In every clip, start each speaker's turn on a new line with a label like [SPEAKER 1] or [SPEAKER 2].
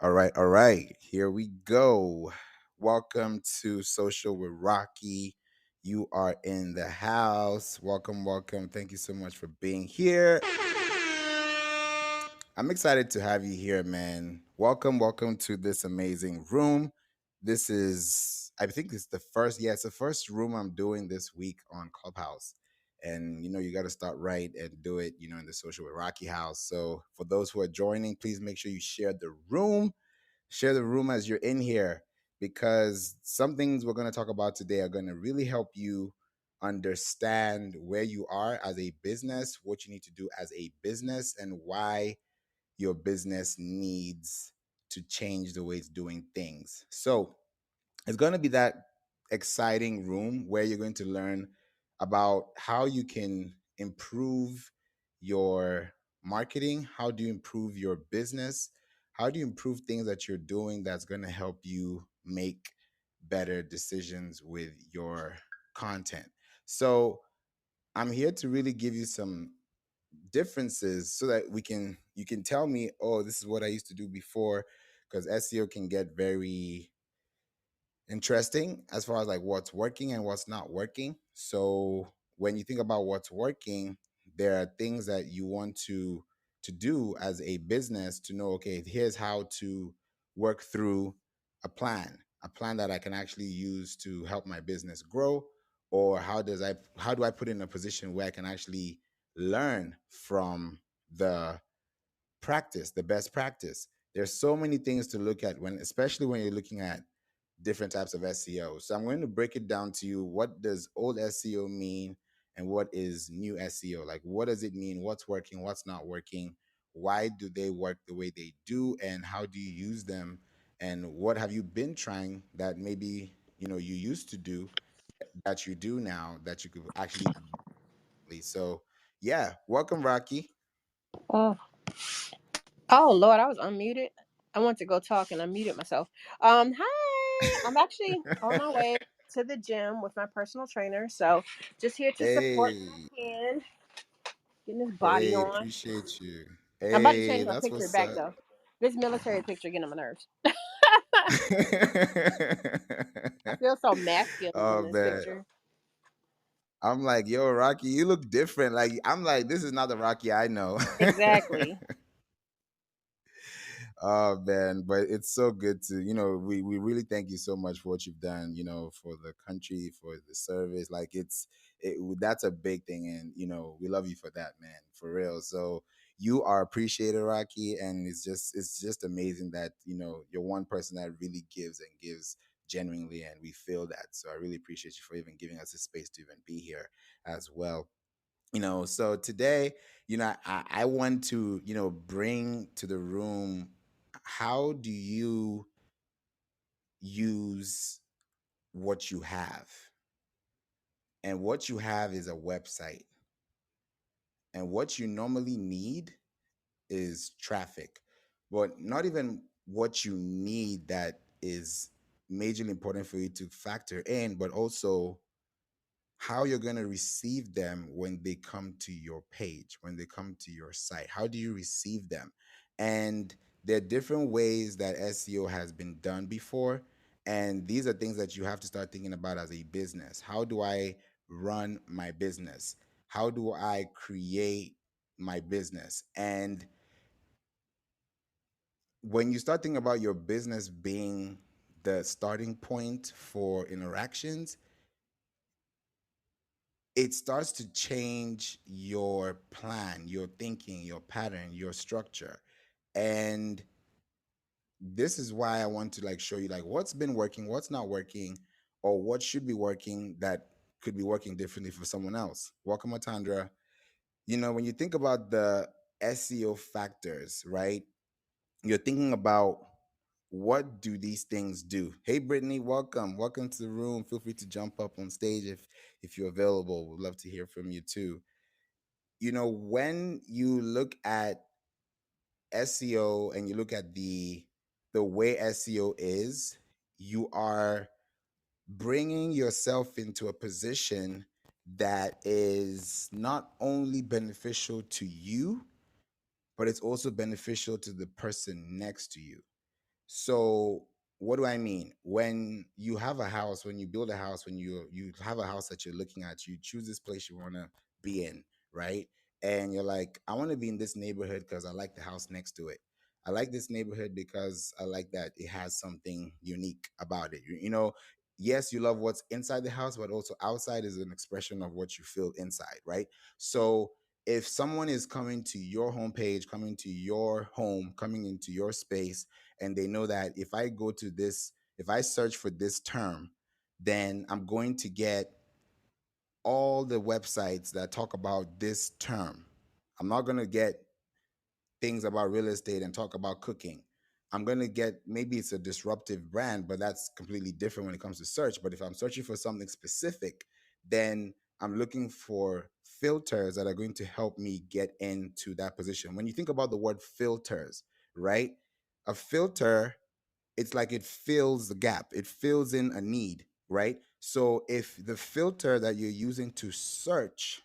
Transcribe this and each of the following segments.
[SPEAKER 1] All right. Here we go. Welcome to Social with Rocki. You are in the house. Welcome. Thank you so much for being here. I'm excited to have you here, man. Welcome to this amazing room. This is, I think it's the first, it's the first room I'm doing this week on Clubhouse. And you got to start right and do it, in the Social with Rocki house. So for those who are joining, please make sure you share the room as you're in here, because some things we're going to talk about today are going to really help you understand where you are as a business, what you need to do as a business, and why your business needs to change the way it's doing things. So it's going to be that exciting room where you're going to learn about how you can improve your marketing, how do you improve your business, how do you improve things that you're doing that's going to help you make better decisions with your content. So I'm here to really give you some differences so that you can tell me, oh, this is what I used to do before, because SEO can get very interesting as far as like what's working and what's not working. So when you think about what's working, there are things that you want to do as a business to know, okay, here's how to work through a plan that I can actually use to help my business grow, or how do I put in a position where I can actually learn from the the best practice. There's so many things to look at especially when you're looking at different types of SEO. So I'm going to break it down to you. What does old SEO mean and what is new SEO? Like, what does it mean? What's working? What's not working? Why do they work the way they do? And how do you use them? And what have you been trying that maybe, you used to do that you do now that you could actually do? So yeah, welcome, Rocki.
[SPEAKER 2] Oh, oh Lord, I was unmuted. I went to go talk and I muted myself. Hi. I'm actually on my way to the gym with my personal trainer. So just here to support
[SPEAKER 1] Hey,
[SPEAKER 2] my hand, getting his body
[SPEAKER 1] hey,
[SPEAKER 2] on.
[SPEAKER 1] appreciate you.
[SPEAKER 2] I'm about to
[SPEAKER 1] Hey,
[SPEAKER 2] change my
[SPEAKER 1] that's
[SPEAKER 2] picture
[SPEAKER 1] what's
[SPEAKER 2] back
[SPEAKER 1] up.
[SPEAKER 2] though. This military picture getting on my nerves. I feel so masculine in
[SPEAKER 1] Oh
[SPEAKER 2] this
[SPEAKER 1] man.
[SPEAKER 2] picture.
[SPEAKER 1] I'm like, yo, Rocky, you look different. Like, I'm like, this is not the Rocky I know.
[SPEAKER 2] Exactly.
[SPEAKER 1] Oh man, but it's so good to, we really thank you so much for what you've done, for the country, for the service. Like that's a big thing. And, we love you for that, man, for real. So you are appreciated, Rocky. And it's just amazing that, you're one person that really gives and gives genuinely. And we feel that. So I really appreciate you for even giving us the space to even be here as well. So today, I want to, bring to the room, how do you use what you have? And what you have is a website, and what you normally need is traffic, but not even what you need that is majorly important for you to factor in, but also how you're going to receive them when they come to your page, when they come to your site. How do you receive them? And there are different ways that SEO has been done before. And these are things that you have to start thinking about as a business. How do I run my business? How do I create my business? And when you start thinking about your business being the starting point for interactions, it starts to change your plan, your thinking, your pattern, your structure. And this is why I want to like show you like what's been working, what's not working, or what should be working that could be working differently for someone else. Welcome, Atandra. When you think about the SEO factors, right? You're thinking about, what do these things do? Hey, Brittany, welcome to the room. Feel free to jump up on stage if you're available. We'd love to hear from you too. When you look at SEO and you look at the way SEO is, you are bringing yourself into a position that is not only beneficial to you, but it's also beneficial to the person next to you. So what do I mean? When you have a house, when you build a house, when you have a house that you're looking at, you choose this place you want to be in, right? And you're like, I want to be in this neighborhood because I like the house next to it. I like this neighborhood because I like that it has something unique about it. Yes, you love what's inside the house, but also outside is an expression of what you feel inside, right? So if someone is coming to your homepage, coming to your home, coming into your space, and they know that if I search for this term, then I'm going to get all the websites that talk about this term. I'm not going to get things about real estate and talk about cooking. I'm going to get, maybe it's a disruptive brand, but that's completely different when it comes to search. But if I'm searching for something specific, then I'm looking for filters that are going to help me get into that position. When you think about the word filters, right? A filter, it's like it fills the gap, it fills in a need, right? So if the filter that you're using to search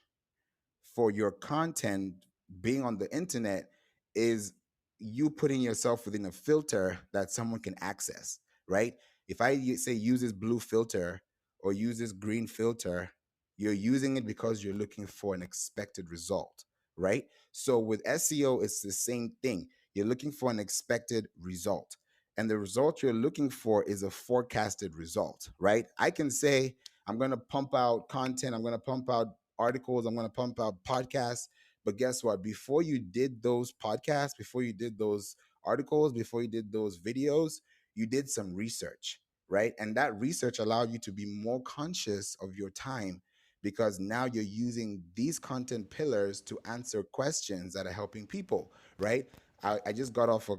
[SPEAKER 1] for your content being on the internet is you putting yourself within a filter that someone can access, right? If I say use this blue filter or use this green filter, you're using it because you're looking for an expected result, right? So with SEO, it's the same thing. You're looking for an expected result. And the result you're looking for is a forecasted result, right? I can say, I'm going to pump out content, I'm going to pump out articles, I'm going to pump out podcasts. But guess what? Before you did those podcasts, before you did those articles, before you did those videos, you did some research, right? And that research allowed you to be more conscious of your time because now you're using these content pillars to answer questions that are helping people, right? I just got off a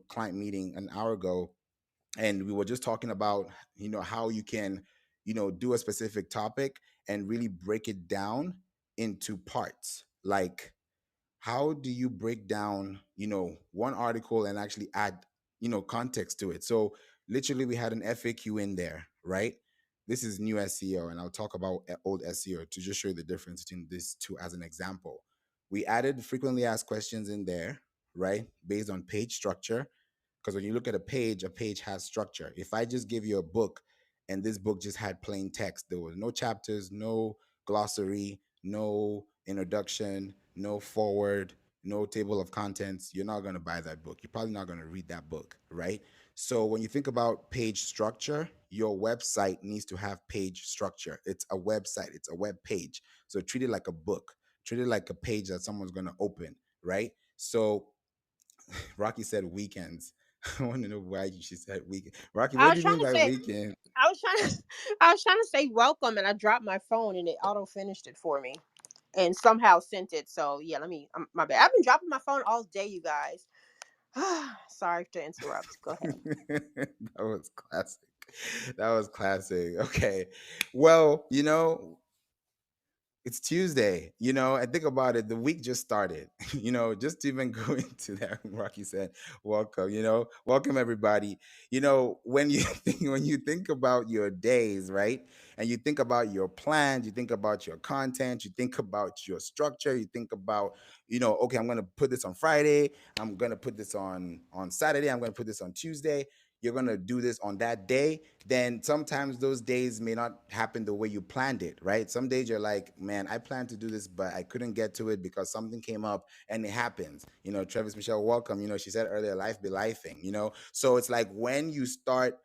[SPEAKER 1] client meeting an hour ago, and we were just talking about how you can do a specific topic and really break it down into parts. Like, how do you break down one article and actually add context to it? So literally we had an FAQ in there, right? This is new SEO, and I'll talk about old SEO to just show you the difference between these two as an example. We added frequently asked questions in there, right, based on page structure, because when you look at a page has structure. If I just give you a book and this book just had plain text, there was no chapters, no glossary, no introduction, no forward, no table of contents, you're not going to buy that book. You're probably not going to read that book, right? So when you think about page structure, your website needs to have page structure. It's a website, it's a web page. So treat it like a book, treat it like a page that someone's going to open, right? So Rocky said weekends. I want to know why she said weekend. Rocky,
[SPEAKER 2] I
[SPEAKER 1] what do
[SPEAKER 2] was
[SPEAKER 1] you
[SPEAKER 2] trying
[SPEAKER 1] mean
[SPEAKER 2] to
[SPEAKER 1] by
[SPEAKER 2] say,
[SPEAKER 1] weekend?
[SPEAKER 2] I was trying to, I was trying to say welcome, and I dropped my phone, and it auto finished it for me, and somehow sent it. So yeah, my bad. I've been dropping my phone all day, you guys. Sorry to interrupt. Go ahead.
[SPEAKER 1] That was classic. That was classic. Okay. Well, it's Tuesday, and think about it. The week just started, just to even go into that. Rocky said, welcome, welcome everybody. When you think about your days, right? And you think about your plans, you think about your content, you think about your structure, you think about, okay, I'm going to put this on Friday. I'm going to put this on Saturday. I'm going to put this on Tuesday. You're going to do this on that day, then sometimes those days may not happen the way you planned it, right? Some days you're like, man, I planned to do this, but I couldn't get to it because something came up, and it happens. Travis Michelle, welcome. She said earlier, life be lifing, So it's like when you start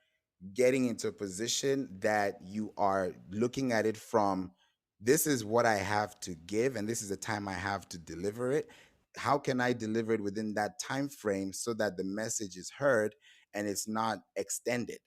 [SPEAKER 1] getting into a position that you are looking at it from, this is what I have to give and this is the time I have to deliver it. How can I deliver it within that time frame so that the message is heard and it's not extended?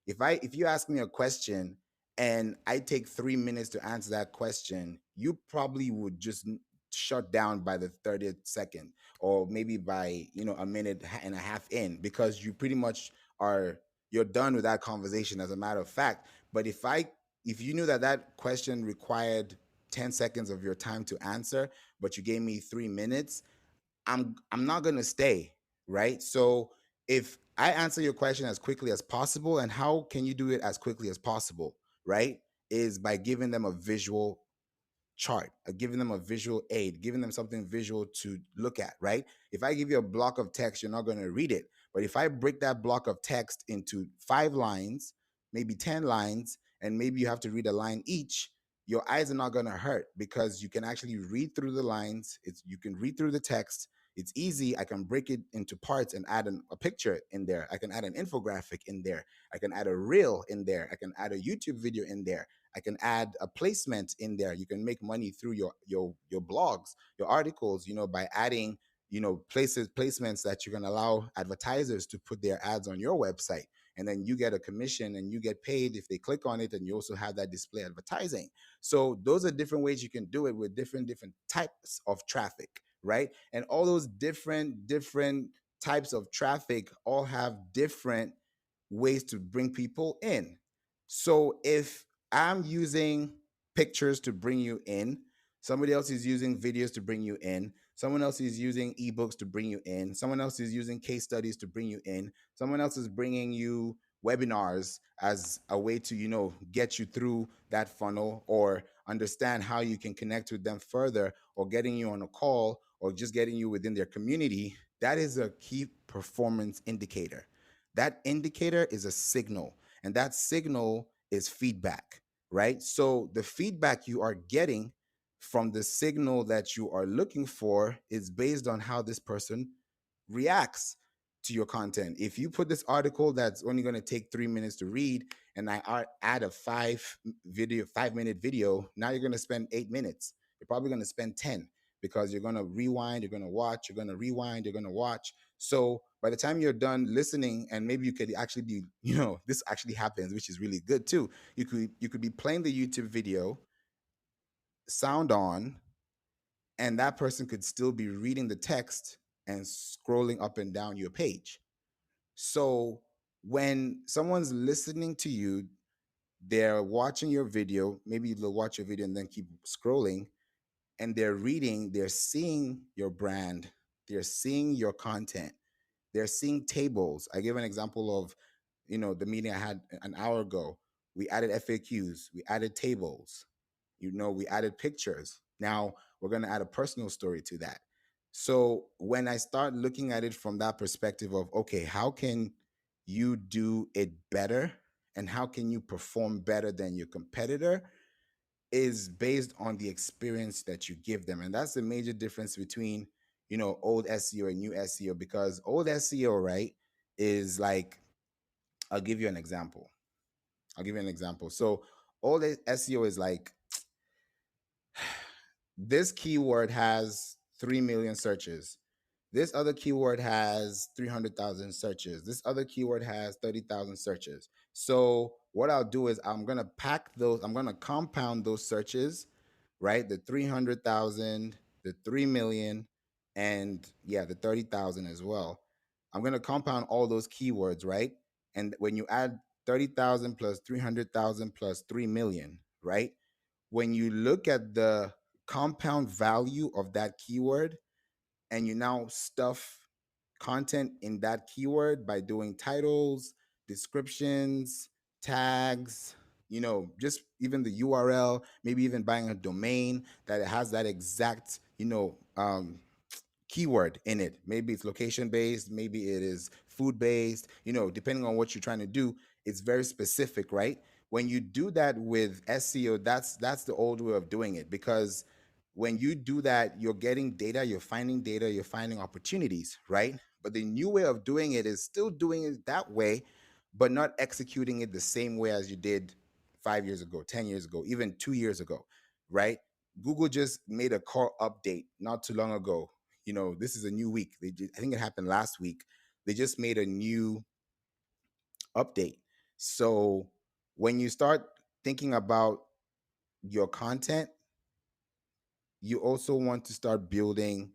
[SPEAKER 1] If you ask me a question and I take 3 minutes to answer that question, you probably would just shut down by the 30th second, or maybe by a minute and a half in, because you pretty much are, you're done with that conversation, as a matter of fact. But if you knew that that question required 10 seconds of your time to answer, but you gave me 3 minutes, I'm not gonna stay, right? So if I answer your question as quickly as possible, and how can you do it as quickly as possible, right? Is by giving them a visual chart, giving them a visual aid, giving them something visual to look at, right? If I give you a block of text, you're not going to read it. But if I break that block of text into 5 lines, maybe 10 lines, and maybe you have to read a line each, your eyes are not going to hurt because you can actually read through the lines. You can read through the text. It's easy. I can break it into parts and add a picture in there. I can add an infographic in there. I can add a reel in there. I can add a YouTube video in there. I can add a placement in there. You can make money through your blogs, your articles, by adding, placements that you can allow advertisers to put their ads on your website. And then you get a commission and you get paid if they click on it, and you also have that display advertising. So those are different ways you can do it with different types of traffic, right? And all those different types of traffic all have different ways to bring people in. So if I'm using pictures to bring you in, somebody else is using videos to bring you in, someone else is using ebooks to bring you in, someone else is using case studies to bring you in, someone else is bringing you webinars as a way to get you through that funnel, or understand how you can connect with them further, or getting you on a call, or just getting you within their community. That is a key performance indicator. That indicator is a signal, and that signal is feedback, right? So the feedback you are getting from the signal that you are looking for is based on how this person reacts to your content. If you put this article that's only going to take 3 minutes to read, and I add a 5-minute video, now you're going to spend 8 minutes. You're probably going to spend 10, because you're going to rewind, you're going to watch, you're going to rewind, you're going to watch. So by the time you're done listening, and maybe you could actually be, this actually happens, which is really good too. You could be playing the YouTube video, sound on, and that person could still be reading the text and scrolling up and down your page. So when someone's listening to you, they're watching your video, maybe they'll watch your video and then keep scrolling, and they're reading, they're seeing your brand, they're seeing your content, they're seeing tables. I give an example of, the meeting I had an hour ago. We added FAQs, we added tables, we added pictures. Now we're going to add a personal story to that. So when I start looking at it from that perspective of, okay, how can you do it better, and how can you perform better than your competitor, is based on the experience that you give them. And that's the major difference between, old SEO and new SEO, because old SEO, right, is like, I'll give you an example. So old SEO is like, this keyword has 3 million searches. This other keyword has 300,000 searches. This other keyword has 30,000 searches. So what I'll do is I'm going to compound those searches, right? The 300,000, the 3 million, and the 30,000 as well. I'm going to compound all those keywords, right? And when you add 30,000 plus 300,000 plus 3 million, right? When you look at the compound value of that keyword, and you now stuff content in that keyword by doing titles, descriptions, tags, just even the URL, maybe even buying a domain that has that exact, keyword in it. Maybe it's location based, maybe it is food based, depending on what you're trying to do. It's very specific, right? When you do that with SEO, that's the old way of doing it, because when you do that, you're getting data, you're finding opportunities, right? But the new way of doing it is still doing it that way, but not executing it the same way as you did 5 years ago, 10 years ago, even 2 years ago, right? Google just made a core update not too long ago. This is a new week. I think it happened last week. They just made a new update. So when you start thinking about your content, you also want to start building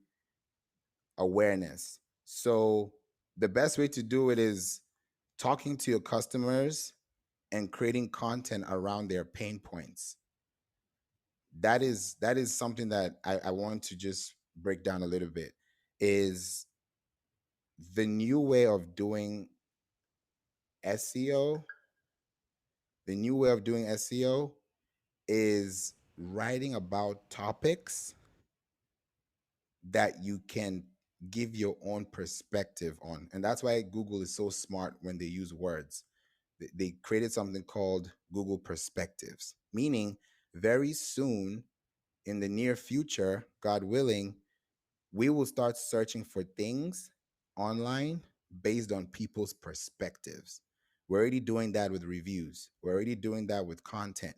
[SPEAKER 1] awareness. So the best way to do it is talking to your customers and creating content around their pain points. That is something that I want to just break down a little bit. Is the new way of doing SEO, the new way of doing SEO is writing about topics that you can give your own perspective on. And that's why Google is so smart when they use words. They created something called Google Perspectives, meaning very soon in the near future, God willing, we will start searching for things online based on people's perspectives. We're already doing that with reviews. We're already doing that with content,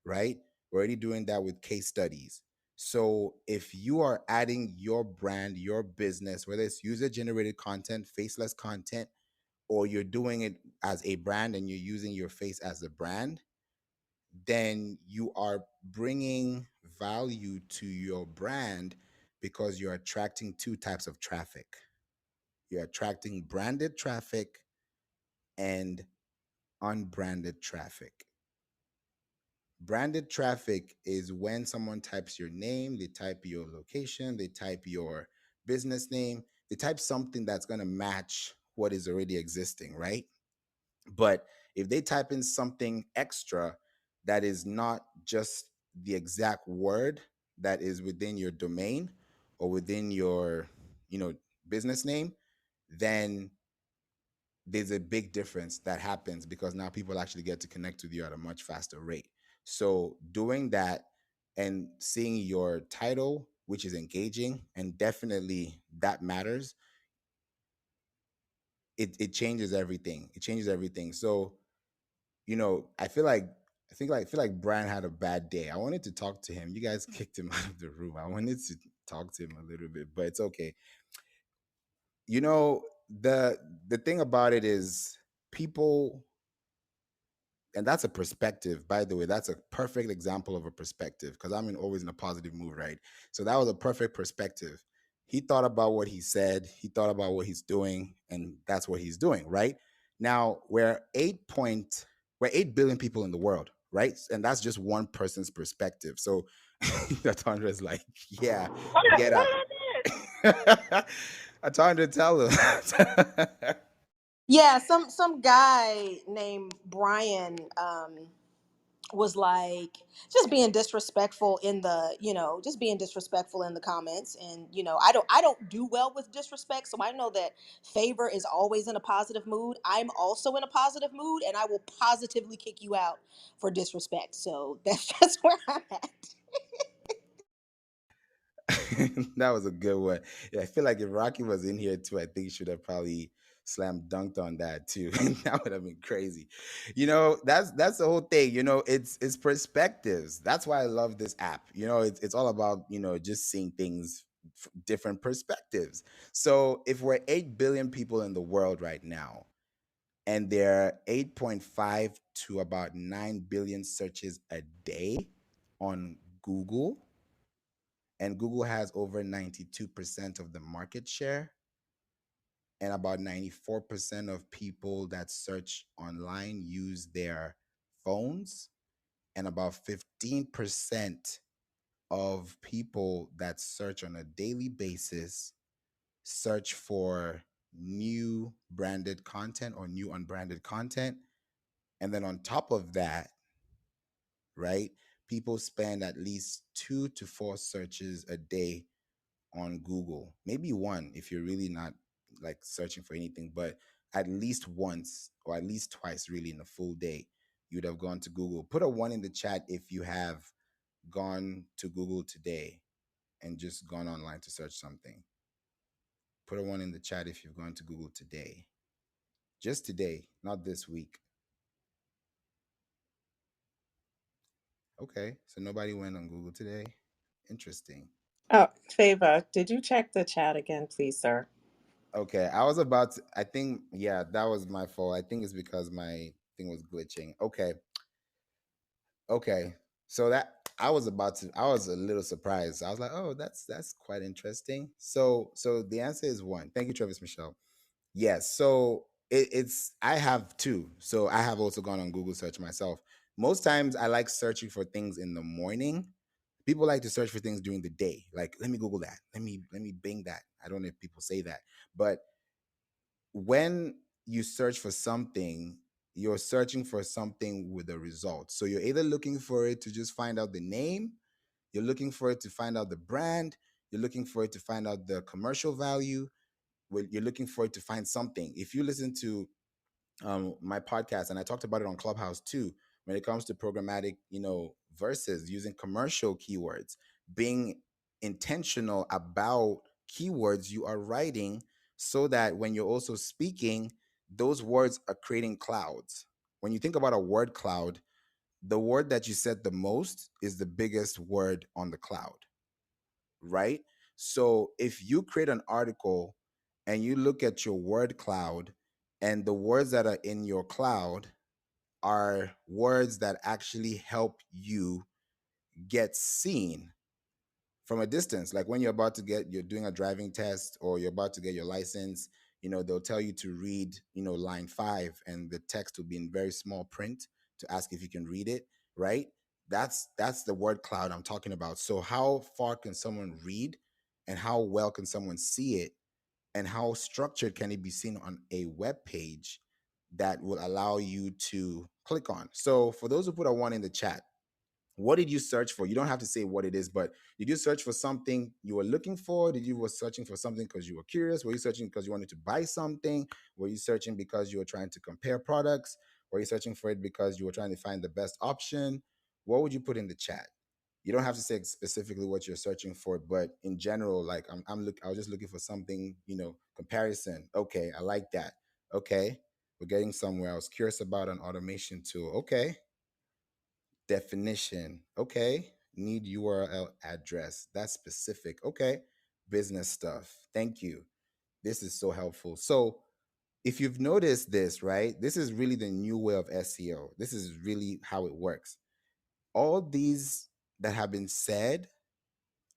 [SPEAKER 1] right? We're already doing that with case studies. So if you are adding your brand, your business, whether it's user generated content, faceless content, or you're doing it as a brand and you're using your face as a brand, then you are bringing value to your brand because you're attracting two types of traffic. You're attracting branded traffic and unbranded traffic. Branded traffic is when someone types your name, they type your location, they type your business name, they type something that's going to match what is already existing, right? But if they type in something extra that is not just the exact word that is within your domain or within your, you know, business name, then there's a big difference that happens because now people actually get to connect with you at a much faster rate. So doing that and seeing your title, which is engaging, and definitely that matters, it changes everything. It changes everything. So I feel like Brian had a bad day. I wanted to talk to him. You guys kicked him out of the room. I wanted to talk to him a little bit, but it's okay. You know, the thing about it is people, and that's a perspective, by the way. That's a perfect example of a perspective because always in a positive mood, right? So that was a perfect perspective. He thought about what he said, he thought about what he's doing, and that's what he's doing, right? Now we're 8 billion people in the world, right? And that's just one person's perspective. So Atandra is like, yeah, get
[SPEAKER 2] What
[SPEAKER 1] out.
[SPEAKER 2] did I miss?
[SPEAKER 1] Atandra, tell him.
[SPEAKER 2] Yeah, some guy named Brian was like just being disrespectful in the just being disrespectful in the comments. And I don't do well with disrespect, so I know that Favor is always in a positive mood. I'm also in a positive mood, and I will positively kick you out for disrespect. So that's just where I'm at.
[SPEAKER 1] That was a good one. Yeah, I feel like if Rocky was in here too, I think he should have probably slam dunked on that too. That would have been crazy. That's the whole thing. It's perspectives. That's why I love this app. It's all about just seeing things different perspectives. So if we're 8 billion people in the world right now, and there are 8.5 to about 9 billion searches a day on Google, and Google has over 92% of the market share, and about 94% of people that search online use their phones, and about 15% of people that search on a daily basis search for new branded content or new unbranded content. And then on top of that, right, people spend at least 2 to 4 searches a day on Google. Maybe one if you're really not like searching for anything, but at least once or at least twice, really, in a full day, you'd have gone to Google. Put a one in the chat if you have gone to Google today and just gone online to search something. Put a one in the chat if you've gone to Google today. Just today, not this week. Okay, so nobody went on Google today. Interesting.
[SPEAKER 3] Oh, Favor, did you check the chat again, please, sir?
[SPEAKER 1] Okay, I was about to, I think, yeah, that was my fault. I think it's because my thing was glitching. Okay. So that I was a little surprised. I was like, oh, that's quite interesting. So the answer is one. Thank you, Travis Michelle. Yes. So it's I have two. So I have also gone on Google search myself. Most times I like searching for things in the morning. People like to search for things during the day. Like, let me Google that. Let me Bing that. I don't know if people say that, but when you search for something, you're searching for something with a result. So you're either looking for it to just find out the name, You're looking for it to find out the brand. You're looking for it to find out the commercial value. You're looking for it to find something. If you listen to my podcast, and I talked about it on Clubhouse too, when it comes to programmatic, versus using commercial keywords, being intentional about keywords you are writing, so that when you're also speaking, those words are creating clouds. When you think about a word cloud, the word that you said the most is the biggest word on the cloud, right? So if you create an article and you look at your word cloud, and the words that are in your cloud are words that actually help you get seen from a distance, like when you're doing a driving test, or you're about to get your license, they'll tell you to read, line 5, and the text will be in very small print to ask if you can read it, right? That's the word cloud I'm talking about. So how far can someone read, and how well can someone see it, and how structured can it be seen on a web page that will allow you to click on? So for those who put a one in the chat, what did you search for? You don't have to say what it is, but did you search for something you were looking for? Did you were searching for something because you were curious? Were you searching because you wanted to buy something? Were you searching because you were trying to compare products? Were you searching for it because you were trying to find the best option? What would you put in the chat? You don't have to say specifically what you're searching for, but in general, like I was just looking for something, comparison. Okay, I like that. Okay, we're getting somewhere. I was curious about an automation tool. Okay, definition. Okay, need URL address. That's specific. Okay, business stuff. Thank you. This is so helpful. So if you've noticed this, right, this is really the new way of SEO. This is really how it works. All these that have been said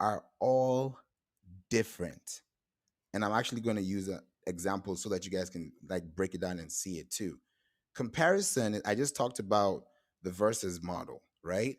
[SPEAKER 1] are all different. And I'm actually going to use an example so that you guys can like break it down and see it too. Comparison, I just talked about the versus model, right?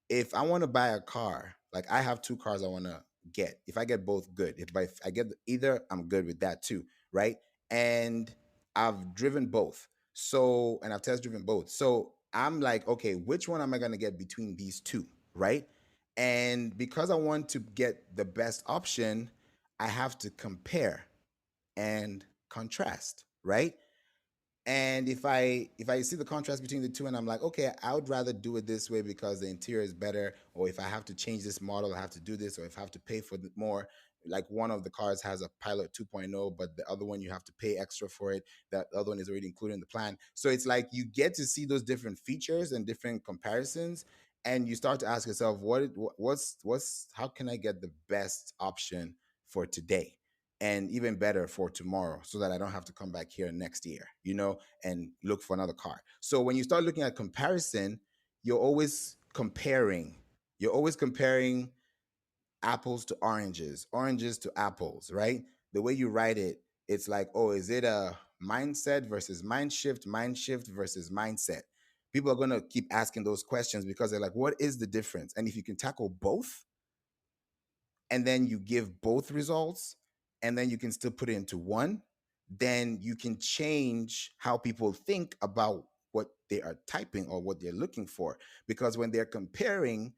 [SPEAKER 1] If I want to buy a car, like I have two cars I want to get. If I get both, good. If I get either, I'm good with that too, right? And I've driven both. So, and I've test driven both. So I'm like, okay, which one am I going to get between these two, right? And because I want to get the best option, I have to compare and contrast, right? And if I see the contrast between the two, and I'm like, okay, I would rather do it this way because the interior is better, or if I have to change this model, I have to do this, or if I have to pay for more, like one of the cars has a Pilot 2.0, but the other one you have to pay extra for it. That other one is already included in the plan. So it's like you get to see those different features and different comparisons, and you start to ask yourself, what's how can I get the best option for today? And even better for tomorrow, so that I don't have to come back here next year, and look for another car. So when you start looking at comparison, you're always comparing. You're always comparing apples to oranges, oranges to apples, right? The way you write it, it's like, oh, is it a mindset versus mind shift versus mindset? People are going to keep asking those questions because they're like, what is the difference? And if you can tackle both, and then you give both results, and then you can still put it into one, then you can change how people think about what they are typing or what they're looking for. Because when they're comparing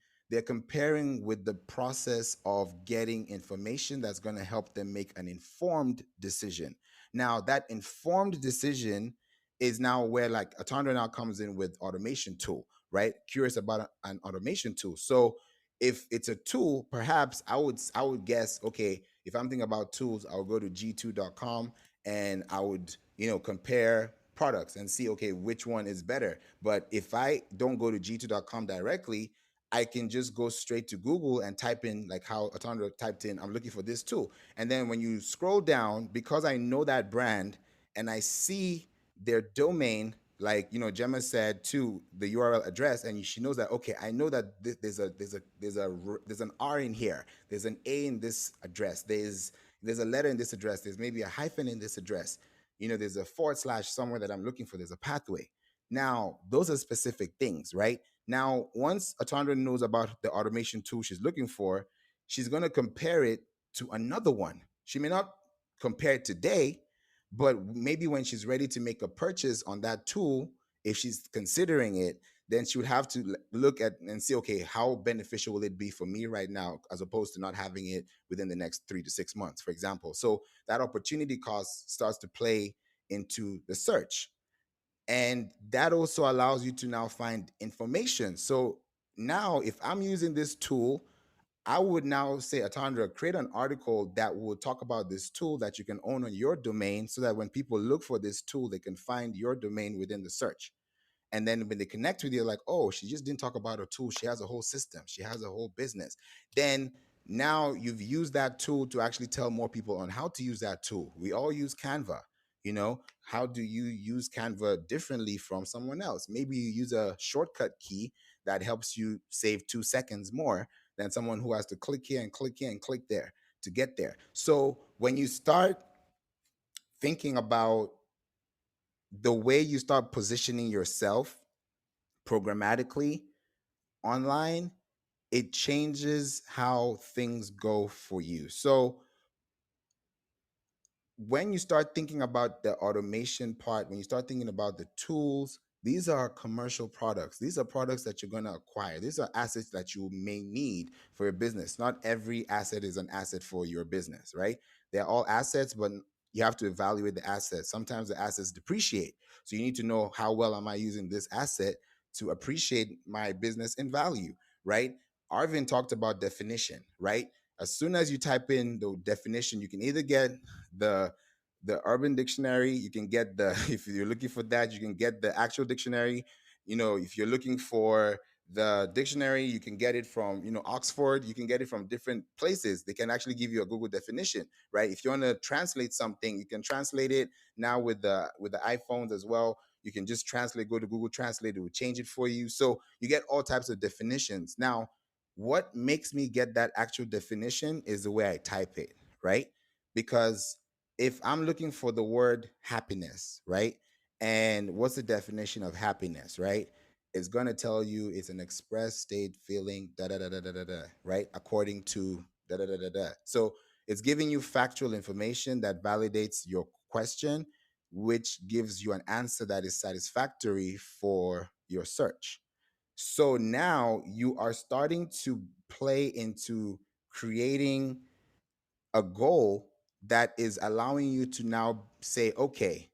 [SPEAKER 1] with the process of getting information that's going to help them make an informed decision. Now, that informed decision is now where like Atandra now comes in with automation tool, right? Curious about an automation tool. So if it's a tool, perhaps I would guess, okay, if I'm thinking about tools, I'll go to g2.com, and I would, compare products and see, okay, which one is better. But if I don't go to g2.com directly, I can just go straight to Google and type in, like how Atandra typed in, I'm looking for this tool. And then when you scroll down, because I know that brand and I see their domain, like Gemma said, to the URL address, and she knows that, okay, I know that there's an R in here, there's an A in this address, there's a letter in this address, there's maybe a hyphen in this address, there's a forward slash somewhere that I'm looking for, there's a pathway. Now those are specific things, right? Now once Atandra knows about the automation tool she's looking for, she's going to compare it to another one. She may not compare it today, but maybe when she's ready to make a purchase on that tool, if she's considering it, then she would have to look at and see, okay, how beneficial will it be for me right now, as opposed to not having it within the next 3 to 6 months, for example. So that opportunity cost starts to play into the search. And that also allows you to now find information. So now, if I'm using this tool, I would now say, Atandra, create an article that will talk about this tool that you can own on your domain, so that when people look for this tool, they can find your domain within the search. And then when they connect with you, like, oh, she just didn't talk about a tool. She has a whole system. She has a whole business. Then now you've used that tool to actually tell more people on how to use that tool. We all use Canva. You know, how do you use Canva differently from someone else? Maybe you use a shortcut key that helps you save 2 seconds more than someone who has to click here and click here and click there to get there. So when you start thinking about the way you start positioning yourself programmatically online, it changes how things go for you. So when you start thinking about the automation part, when you start thinking about the tools, these are commercial products. These are products that you're going to acquire. These are assets that you may need for your business. Not every asset is an asset for your business, right? They're all assets, but you have to evaluate the assets. Sometimes the assets depreciate. So you need to know, how well am I using this asset to appreciate my business in value, right? Arvin talked about definition, right? As soon as you type in the definition, you can either get the urban dictionary, you can get the if you're looking for that, you can get the actual dictionary. You know, if you're looking for the dictionary, you can get it from, you know, Oxford. You can get it from different places. They can actually give you a Google definition, right? If you want to translate something, you can translate it now with the iPhones as well. You can just translate, go to Google Translate, it will change it for you. So you get all types of definitions. Now, what makes me get that actual definition is the way I type it, right? Because if I'm looking for the word happiness, right? And what's the definition of happiness, right? It's going to tell you it's an expressed state feeling, da da da da da da da, right? According to da da da da da. So it's giving you factual information that validates your question, which gives you an answer that is satisfactory for your search. So now you are starting to play into creating a goal that is allowing you to now say, okay,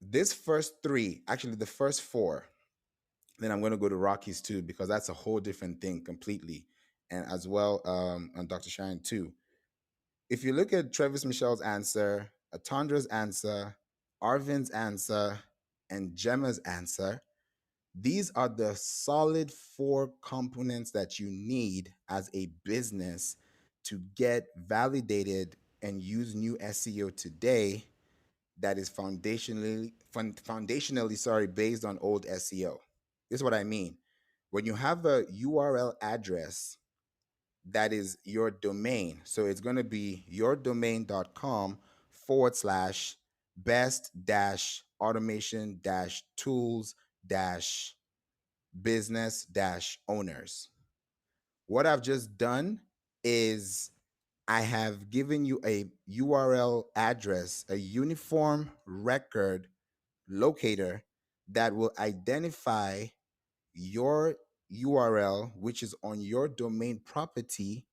[SPEAKER 1] this first three, actually the first four, then I'm going to go to Rockies too, because that's a whole different thing completely. And as well, on Dr. Shine too. If you look at Travis Michel's answer, Atandra's answer, Arvin's answer, and Gemma's answer, these are the solid four components that you need as a business to get validated and use new SEO today, that is foundationally, sorry, based on old SEO. This is what I mean. When you have a URL address that is your domain, so it's going to be yourdomain.com / best automation tools business owners. What I've just done is I have given you a URL address, a uniform record locator that will identify your URL, which is on your domain property,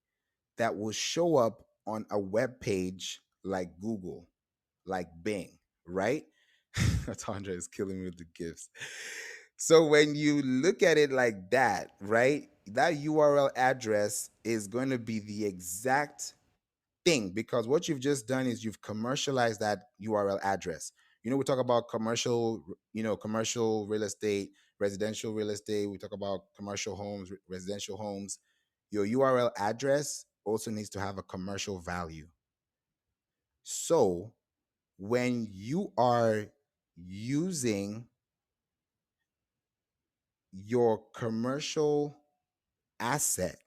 [SPEAKER 1] that will show up on a web page like Google, like Bing, right? Tandra is killing me with the gifts. So when you look at it like that, right, that URL address is going to be the exact thing, because what you've just done is you've commercialized that URL address. You know, we talk about commercial, you know, commercial real estate, residential real estate. We talk about commercial homes, residential homes. Your URL address also needs to have a commercial value. So when you are using your commercial asset,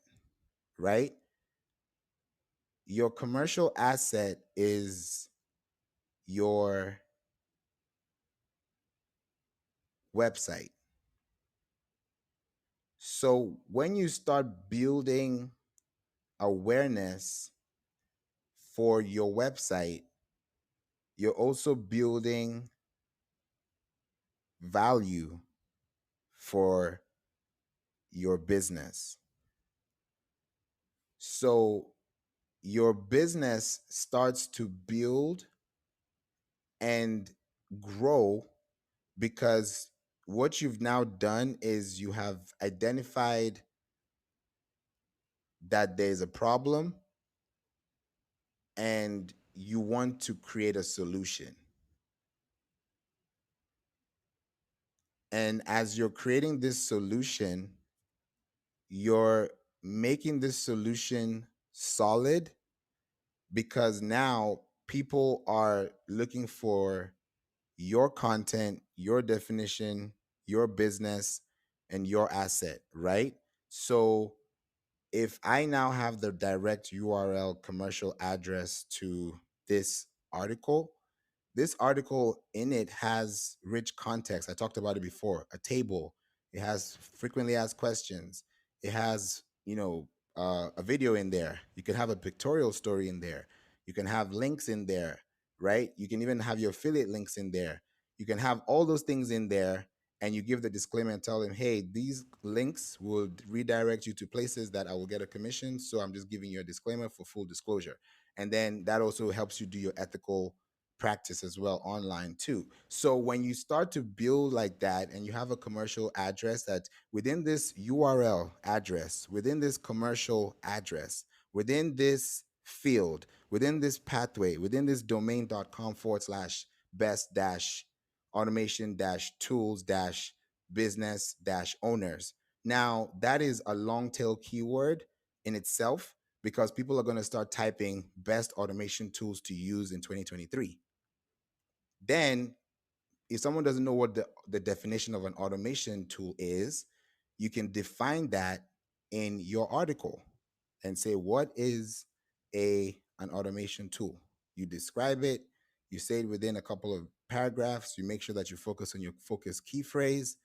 [SPEAKER 1] right? Your commercial asset is your website. So when you start building awareness for your website, you're also building value for your business. So your business starts to build and grow because what you've now done is you have identified that there's a problem and you want to create a solution. And as you're creating this solution, you're making this solution solid because now people are looking for your content, your definition, your business, and your asset, right? So if I now have the direct URL commercial address to this article, this article in it has rich context. I talked about it before. A table. It has frequently asked questions. It has, a video in there. You can have a pictorial story in there. You can have links in there, right? You can even have your affiliate links in there. You can have all those things in there, and you give the disclaimer and tell them, hey, these links will redirect you to places that I will get a commission. So I'm just giving you a disclaimer for full disclosure. And then that also helps you do your ethical practice as well online too. So when you start to build like that and you have a commercial address, that within this URL address, within this commercial address, within this field, within this pathway, within this domain.com/best dash automation dash tools dash business dash owners. Now that is a long tail keyword in itself because people are going to start typing best automation tools to use in 2023. Then, if someone doesn't know what the definition of an automation tool is, you can define that in your article and say, what is an automation tool? You describe it, you say it within a couple of paragraphs, you make sure that you focus on your focus key phrase,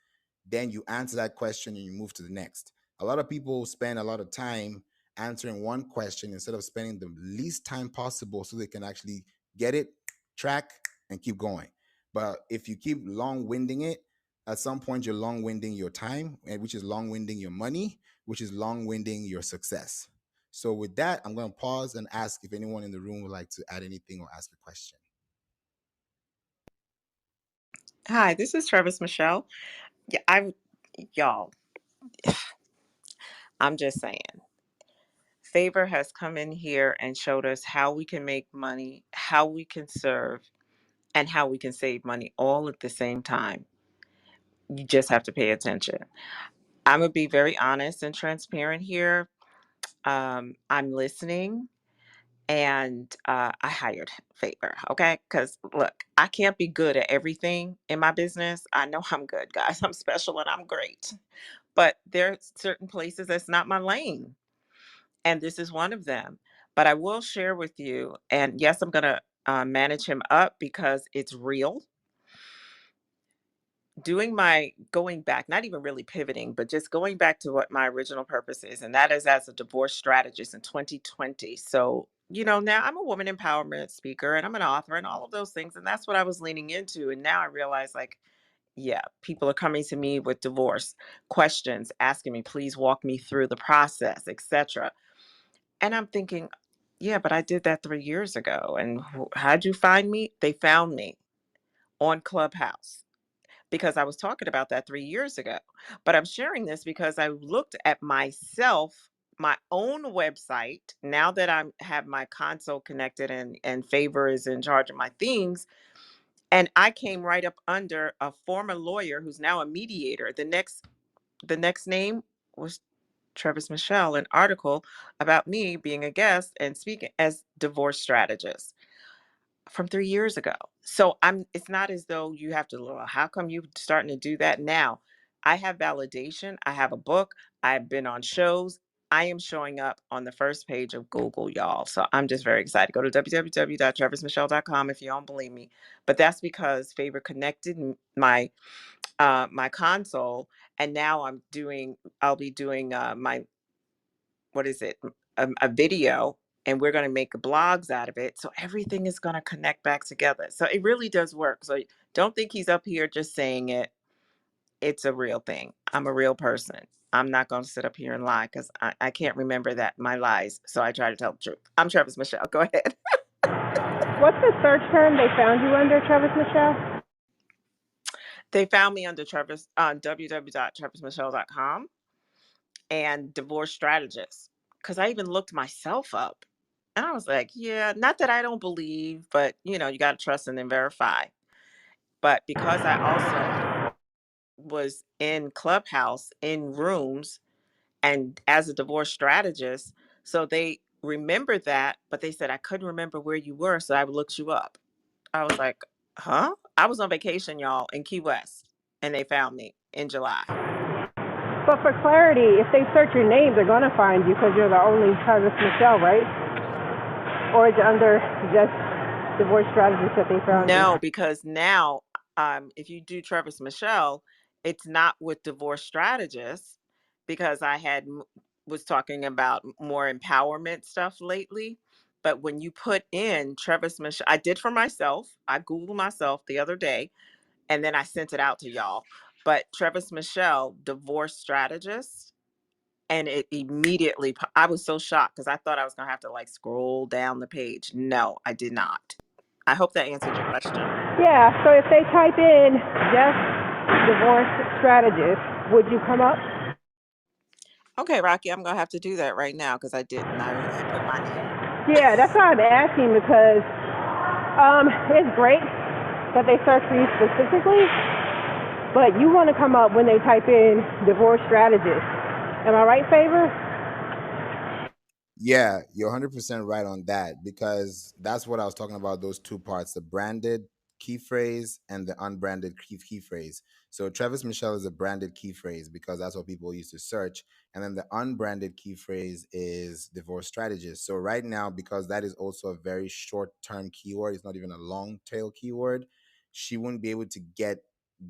[SPEAKER 1] then you answer that question and you move to the next. A lot of people spend a lot of time answering one question instead of spending the least time possible so they can actually get it, track, and keep going. But if you keep long winding it, at some point you're long winding your time, which is long winding your money, which is long winding your success. So with that, I'm going to pause and ask if anyone in the room would like to add anything or ask a question.
[SPEAKER 3] Hi, this is Travis Michelle. Yeah, y'all, I'm just saying. Favor has come in here and showed us how we can make money, how we can serve, and how we can save money all at the same time. You just have to pay attention. I'm going to be very honest and transparent here. I'm listening and I hired Favor, okay? Because look, I can't be good at everything in my business. I know I'm good, guys. I'm special and I'm great. But there are certain places that's not my lane. And this is one of them. But I will share with you, and yes, I'm going to manage him up because it's real. Going back, not even really pivoting, but just going back to what my original purpose is, and that is as a divorce strategist in 2020. So, now I'm a woman empowerment speaker and I'm an author and all of those things. And that's what I was leaning into. And now I realize, like, yeah, people are coming to me with divorce questions, asking me, please walk me through the process, etc. And I'm thinking, yeah, but I did that 3 years ago. And how'd you find me? They found me on Clubhouse because I was talking about that 3 years ago. But I'm sharing this because I looked at myself, my own website, now that I have my console connected and Favor is in charge of my things. And I came right up under a former lawyer who's now a mediator. The next name was Travis Michelle, an article about me being a guest and speaking as divorce strategist from 3 years ago. So it's not as though you have to, "Well, how come you starting to do that now?" I have validation. I have a book. I've been on shows. I am showing up on the first page of Google, y'all. So I'm just very excited. Go to www.travismichelle.com if you don't believe me. But that's because Favor connected my console, and now I'll be doing my, what is it, a video, and we're going to make blogs out of it. So everything is going to connect back together. So it really does work. So don't think he's up here just saying it. it's a real thing. I'm a real person. I'm not going to sit up here and lie because I can't remember that my lies. So I try to tell the truth. I'm Travis Michelle. Go ahead.
[SPEAKER 2] What's the search term they found you under, Travis Michelle?
[SPEAKER 3] They found me under Travis on www.travismichelle.com and divorce strategist because I even looked myself up. And I was like, yeah, not that I don't believe, but you got to trust and then verify. But because I also was in Clubhouse in rooms and as a divorce strategist, so they remembered that, but they said I couldn't remember where you were, so I looked you up. I was like, huh? I was on vacation, y'all, in Key West, and they found me in July.
[SPEAKER 2] But for clarity, if they search your name, they're going to find you because you're the only Travis Michelle, right? Or is it under just divorce strategist that they found you?
[SPEAKER 3] No, because now, if you do Travis Michelle, it's not with divorce strategists because was talking about more empowerment stuff lately. But when you put in Travis Michelle, I did for myself. I Googled myself the other day, and then I sent it out to y'all. But Travis Michelle, divorce strategist, and it immediately, I was so shocked because I thought I was going to have to like scroll down the page. No, I did not. I hope that answered your question.
[SPEAKER 2] Yeah, so if they type in just divorce strategist, would you come up?
[SPEAKER 3] Okay, Rocki, I'm going to have to do that right now because I didn't. I had put my name.
[SPEAKER 2] Yeah, that's why I'm asking because it's great that they search for you specifically, but you want to come up when they type in divorce strategist. Am I right, Favor?
[SPEAKER 1] Yeah, you're 100% right on that, because that's what I was talking about, those two parts, the branded key phrase and the unbranded key phrase. So Travis Michelle is a branded key phrase because that's what people used to search. And then the unbranded key phrase is divorce strategist. So right now, because that is also a very short term keyword, it's not even a long tail keyword, she wouldn't be able to get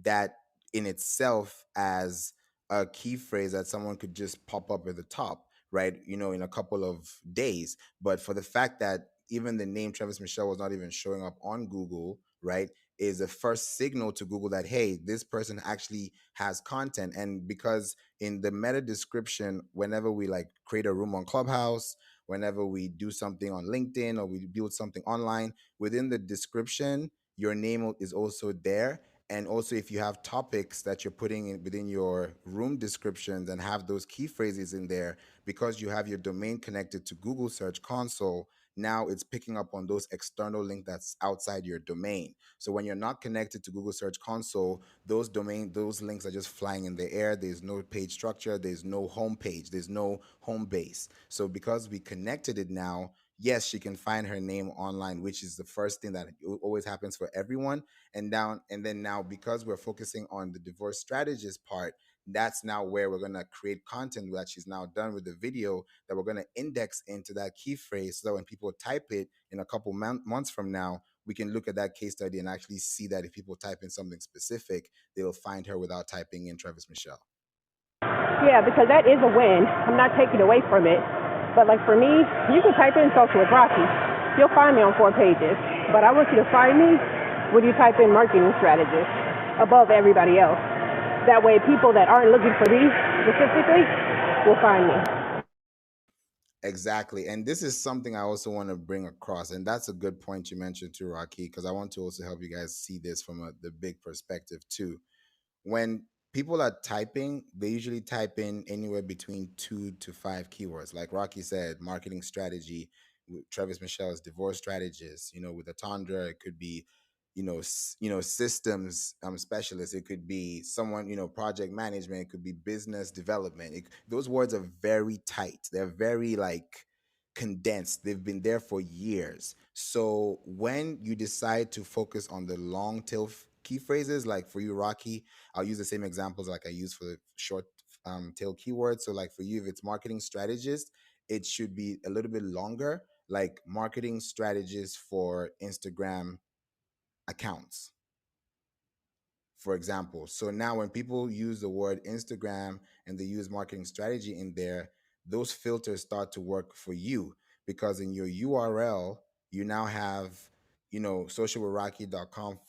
[SPEAKER 1] that in itself as a key phrase that someone could just pop up at the top, right? In a couple of days. But for the fact that even the name Travis Michelle was not even showing up on Google, right, is a first signal to Google that, hey, this person actually has content. And because in the meta description, whenever we like create a room on Clubhouse, whenever we do something on LinkedIn or we build something online, within the description, your name is also there. And also, if you have topics that you're putting in within your room descriptions and have those key phrases in there, because you have your domain connected to Google Search Console, now it's picking up on those external links that's outside your domain. So when you're not connected to Google Search Console, those links are just flying in the air. There's no page structure, there's no home page, there's no home base. So because we connected it now, yes, she can find her name online, which is the first thing that always happens for everyone. And then now, because we're focusing on the divorce strategist part, that's now where we're going to create content that she's now done with the video, that we're going to index into that key phrase, so that when people type it in a couple months from now, we can look at that case study and actually see that if people type in something specific, they'll find her without typing in Travis Michelle.
[SPEAKER 2] Yeah, because that is a win. I'm not taking away from it. But like for me, you can type in social with Rocki. You'll find me on 4 pages. But I want you to find me when you type in marketing strategist above everybody else. That way people that aren't looking for me specifically will find me.
[SPEAKER 1] Exactly. And this is something I also want to bring across. And that's a good point you mentioned too, Rocki, because I want to also help you guys see this from the big perspective too. When people are typing, they usually type in anywhere between 2 to 5 keywords. Like Rocki said, marketing strategy. With Travis Michelle's divorce strategist. With Atandra, it could be, systems specialist. It could be someone, project management. It could be business development. Those words are very tight. They're very like condensed. They've been there for years. So when you decide to focus on the long tail key phrases, like for you, Rocki, I'll use the same examples like I use for the short tail keywords. So like for you, if it's marketing strategist, it should be a little bit longer, like marketing strategist for Instagram accounts, for example. So now when people use the word Instagram and they use marketing strategy in there, those filters start to work for you, because in your URL, you now have, socialwithrocki.com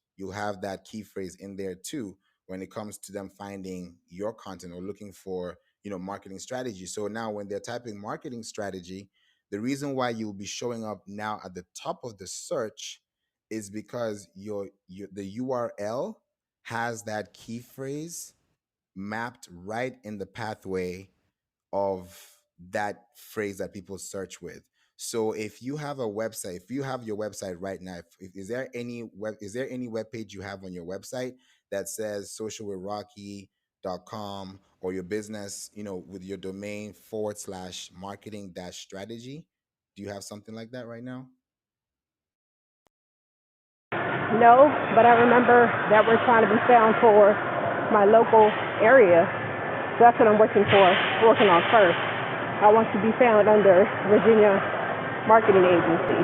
[SPEAKER 1] / you'll have that key phrase in there too, when it comes to them finding your content or looking for, marketing strategy. So now when they're typing marketing strategy, the reason why you'll be showing up now at the top of the search is because the URL has that key phrase mapped right in the pathway of that phrase that people search with. So if you have a website, if you have your website right now, is there any web page you have on your website that says socialwithrocki.com, or your business, with your domain /marketing dash strategy? Do you have something like that right now?
[SPEAKER 2] No, but I remember that we're trying to be found for my local area. So that's what I'm working on first. I want to be found under Virginia Marketing Agency.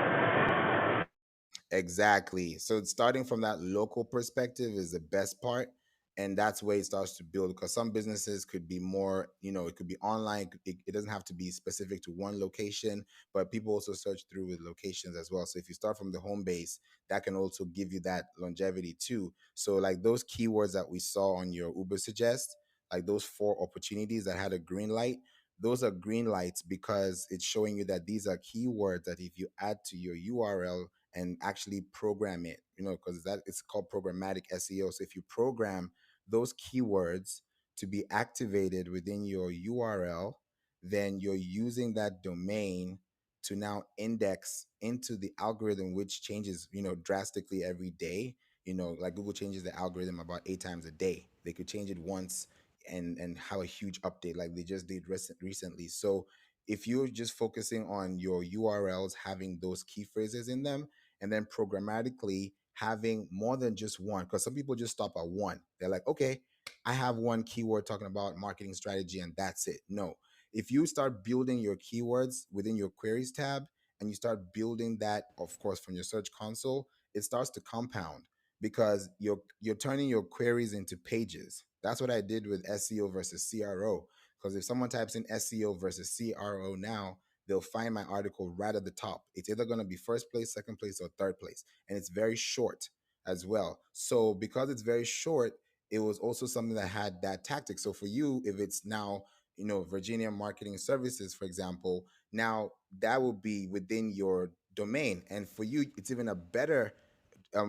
[SPEAKER 1] Exactly. So starting from that local perspective is the best part. And that's where it starts to build, because some businesses could be more, it could be online. It doesn't have to be specific to one location, but people also search through with locations as well. So if you start from the home base, that can also give you that longevity too. So like those keywords that we saw on your Uber suggest, like those 4 opportunities that had a green light, those are green lights because it's showing you that these are keywords that if you add to your URL and actually program it, because that it's called programmatic SEO. So if you program those keywords to be activated within your URL, then you're using that domain to now index into the algorithm, which changes, drastically every day. Like Google changes the algorithm about 8 times a day. They could change it once and have a huge update like they just did recently. So if you're just focusing on your URLs having those key phrases in them, and then programmatically having more than just one, because some people just stop at one. They're like, okay, I have one keyword talking about marketing strategy and that's it. No, if you start building your keywords within your queries tab and you start building that, of course, from your search console, it starts to compound because you're turning your queries into pages. That's what I did with SEO versus CRO. Because if someone types in SEO versus CRO now, they'll find my article right at the top. It's either going to be first place, second place, or third place. And it's very short as well. So because it's very short, it was also something that had that tactic. So for you, if it's now, Virginia Marketing Services, for example, now that will be within your domain. And for you, it's even a better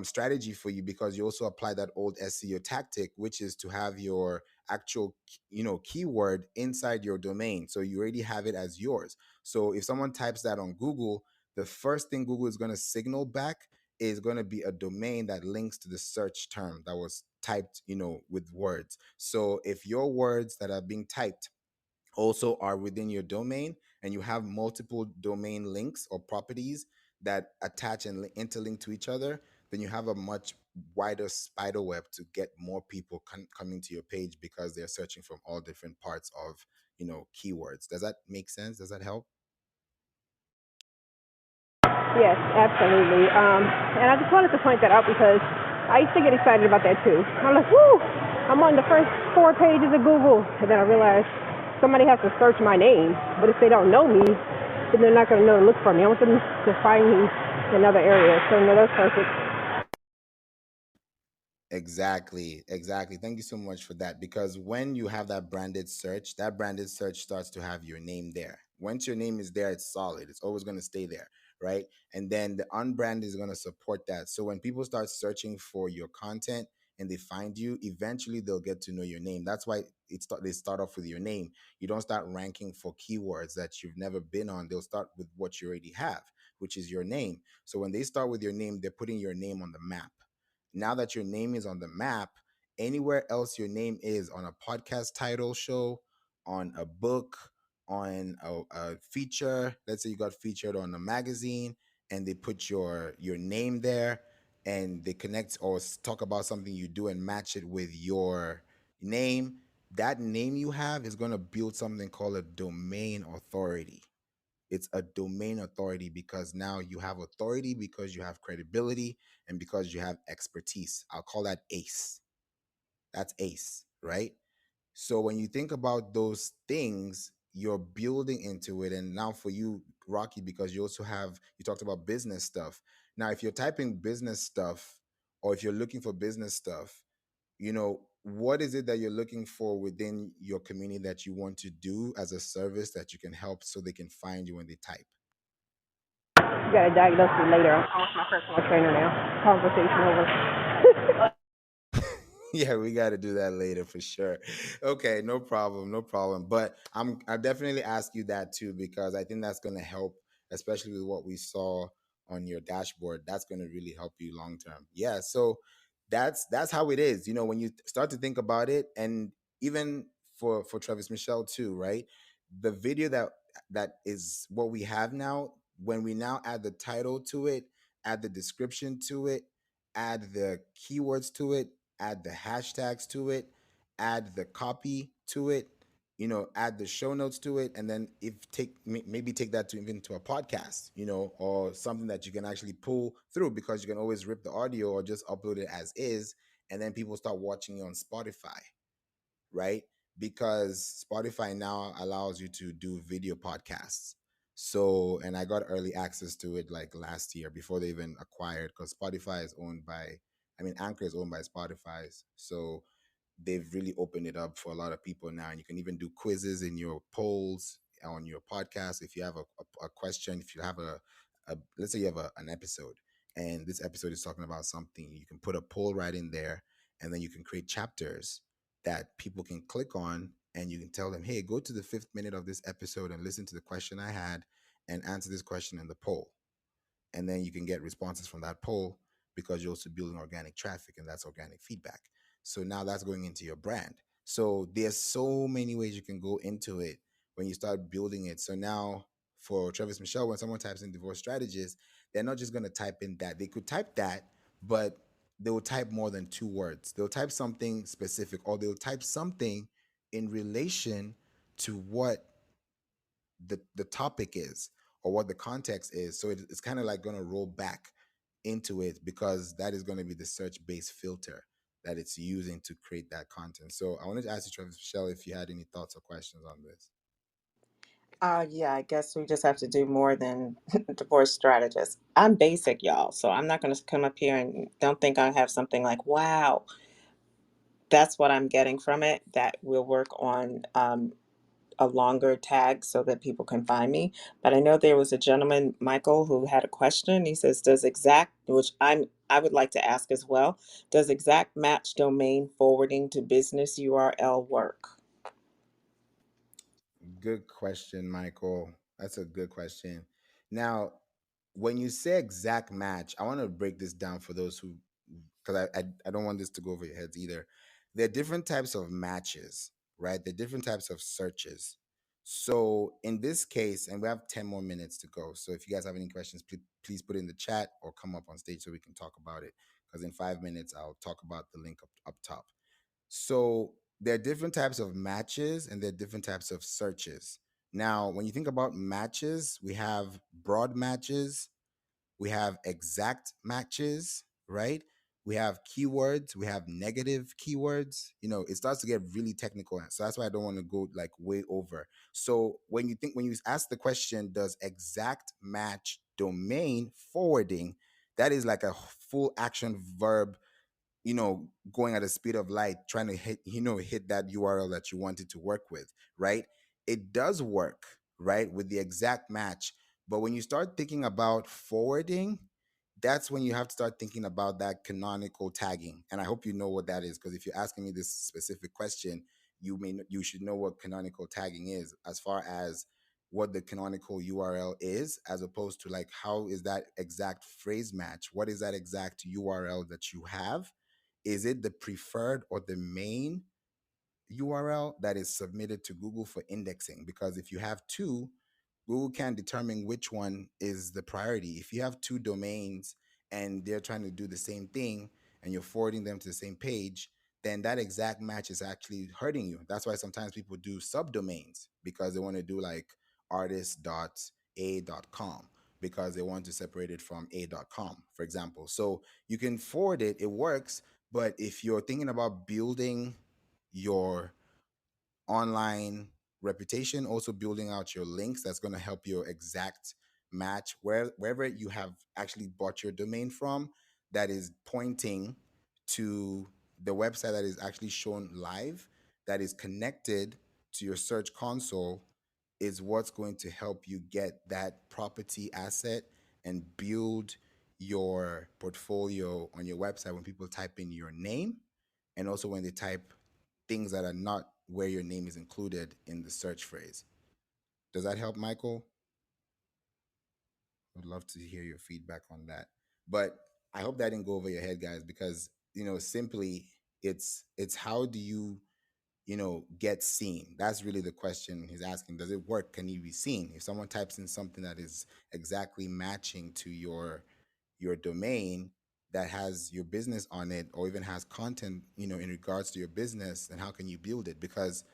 [SPEAKER 1] strategy for you because you also apply that old SEO tactic, which is to have your actual, keyword inside your domain. So you already have it as yours. So if someone types that on Google, the first thing Google is going to signal back is going to be a domain that links to the search term that was typed, with words. So if your words that are being typed also are within your domain and you have multiple domain links or properties that attach and interlink to each other, then you have a much wider spider web to get more people coming to your page because they're searching from all different parts of, keywords. Does that make sense? Does that help?
[SPEAKER 2] Yes, absolutely. And I just wanted to point that out because I used to get excited about that too. I'm like, whoo, I'm on the first 4 pages of Google. And then I realized somebody has to search my name. But if they don't know me, then they're not going to know to look for me. I want them to find me in other areas. So, no, that's perfect.
[SPEAKER 1] Exactly. Thank you so much for that. Because when you have that branded search starts to have your name there. Once your name is there, it's solid. It's always going to stay there, right? And then the unbranded is going to support that. So when people start searching for your content and they find you, eventually they'll get to know your name. That's why they start off with your name. You don't start ranking for keywords that you've never been on. They'll start with what you already have, which is your name. So when they start with your name, they're putting your name on the map. Now that your name is on the map, anywhere else your name is on a podcast title show, on a book, on a feature, let's say you got featured on a magazine and they put your name there and they connect or talk about something you do and match it with your name, that name you have is going to build something called a domain authority. It's a domain authority because now you have authority because you have credibility and because you have expertise. I'll call that ACE. That's ACE, right? So when you think about those things, you're building into it. And now for you, Rocki, because you talked about business stuff. Now, if you're typing business stuff or if you're looking for business stuff, what is it that you're looking for within your community that you want to do as a service that you can help so they can find you when they type?
[SPEAKER 2] You gotta diagnose me later. I'm off my personal trainer now. Conversation over.
[SPEAKER 1] Yeah, we got to do that later for sure. Okay, no problem, no problem. But I definitely ask you that too because I think that's going to help, especially with what we saw on your dashboard. That's going to really help you long term. Yeah, so that's how it is. You know, when you start to think about it, and even for Travis Michelle too, right? The video that is what we have now. When we now add the title to it, add the description to it, add the keywords to it, add the hashtags to it, add the copy to it, add the show notes to it, and then if maybe take that to even to a podcast, or something that you can actually pull through because you can always rip the audio or just upload it as is, and then people start watching you on Spotify, right? Because Spotify now allows you to do video podcasts. So, and I got early access to it like last year before they even acquired, because Spotify is owned by, I mean, Anchor is owned by Spotify's. So they've really opened it up for a lot of people now. And you can even do quizzes in your polls on your podcast. If you have a question, if you have let's say you have an episode and this episode is talking about something, you can put a poll right in there, and then you can create chapters that people can click on, and you can tell them, hey, go to the 5th minute of this episode and listen to the question I had and answer this question in the poll. And then you can get responses from that poll because you're also building organic traffic, and that's organic feedback. So now that's going into your brand. So there's so many ways you can go into it when you start building it. So now for Travis Michelle, when someone types in divorce strategies, they're not just going to type in that. They could type that, but they will type more than 2 words. They'll type something specific, or they'll type something in relation to what the topic is or what the context is. So it's kind of like going to roll back into it because that is going to be the search based filter that it's using to create that content. So I wanted to ask you, Travis Michelle, if you had any thoughts or questions on this.
[SPEAKER 3] Yeah, I guess we just have to do more than divorce strategist. I'm basic, y'all, so I'm not going to come up here and don't think I have something like, wow, that's what I'm getting from it. That will work on a longer tag so that people can find me. But I know there was a gentleman, Michael, who had a question. He says, "Does exact, which I would like to ask as well, does exact match domain forwarding to business URL work?"
[SPEAKER 1] Good question, Michael. That's a good question. Now, when you say exact match, I want to break this down for those who, because I don't want this to go over your heads either. There are different types of matches, right? There are different types of searches. So in this case, and we have 10 more minutes to go. So if you guys have any questions, please put it in the chat or come up on stage so we can talk about it. Because in 5 minutes, I'll talk about the link up top. So there are different types of matches and there are different types of searches. Now, when you think about matches, we have broad matches, we have exact matches, right? We have keywords, we have negative keywords. It starts to get really technical. So that's why I don't want to go like way over. So when you ask the question, does exact match domain forwarding, that is like a full action verb, going at the speed of light, trying to hit that URL that you wanted to work with, right? It does work, right, with the exact match. But when you start thinking about forwarding, that's when you have to start thinking about that canonical tagging. And I hope you know what that is, because if you're asking me this specific question, you should know what canonical tagging is, as far as what the canonical URL is, as opposed to like how is that exact phrase match? What is that exact URL that you have? Is it the preferred or the main URL that is submitted to Google for indexing? Because if you have two, Google can determine which one is the priority. If you have two domains and they're trying to do the same thing and you're forwarding them to the same page, then that exact match is actually hurting you. That's why sometimes people do subdomains, because they want to do like artist.a.com because they want to separate it from a.com, for example. So you can forward it, it works. But if you're thinking about building your online reputation, also building out your links, that's going to help your exact match wherever you have actually bought your domain from, that is pointing to the website that is actually shown live, that is connected to your search console, is what's going to help you get that property asset and build your portfolio on your website when people type in your name, and also when they type things that are not where your name is included in the search phrase. Does that help, Michael? Would love to hear your feedback on that. But I hope that didn't go over your head, guys, because simply it's how do you get seen? That's really the question he's asking. Does it work? Can you be seen? If someone types in something that is exactly matching to your domain, that has your business on it, or even has content in regards to your business, then how can you build it? Because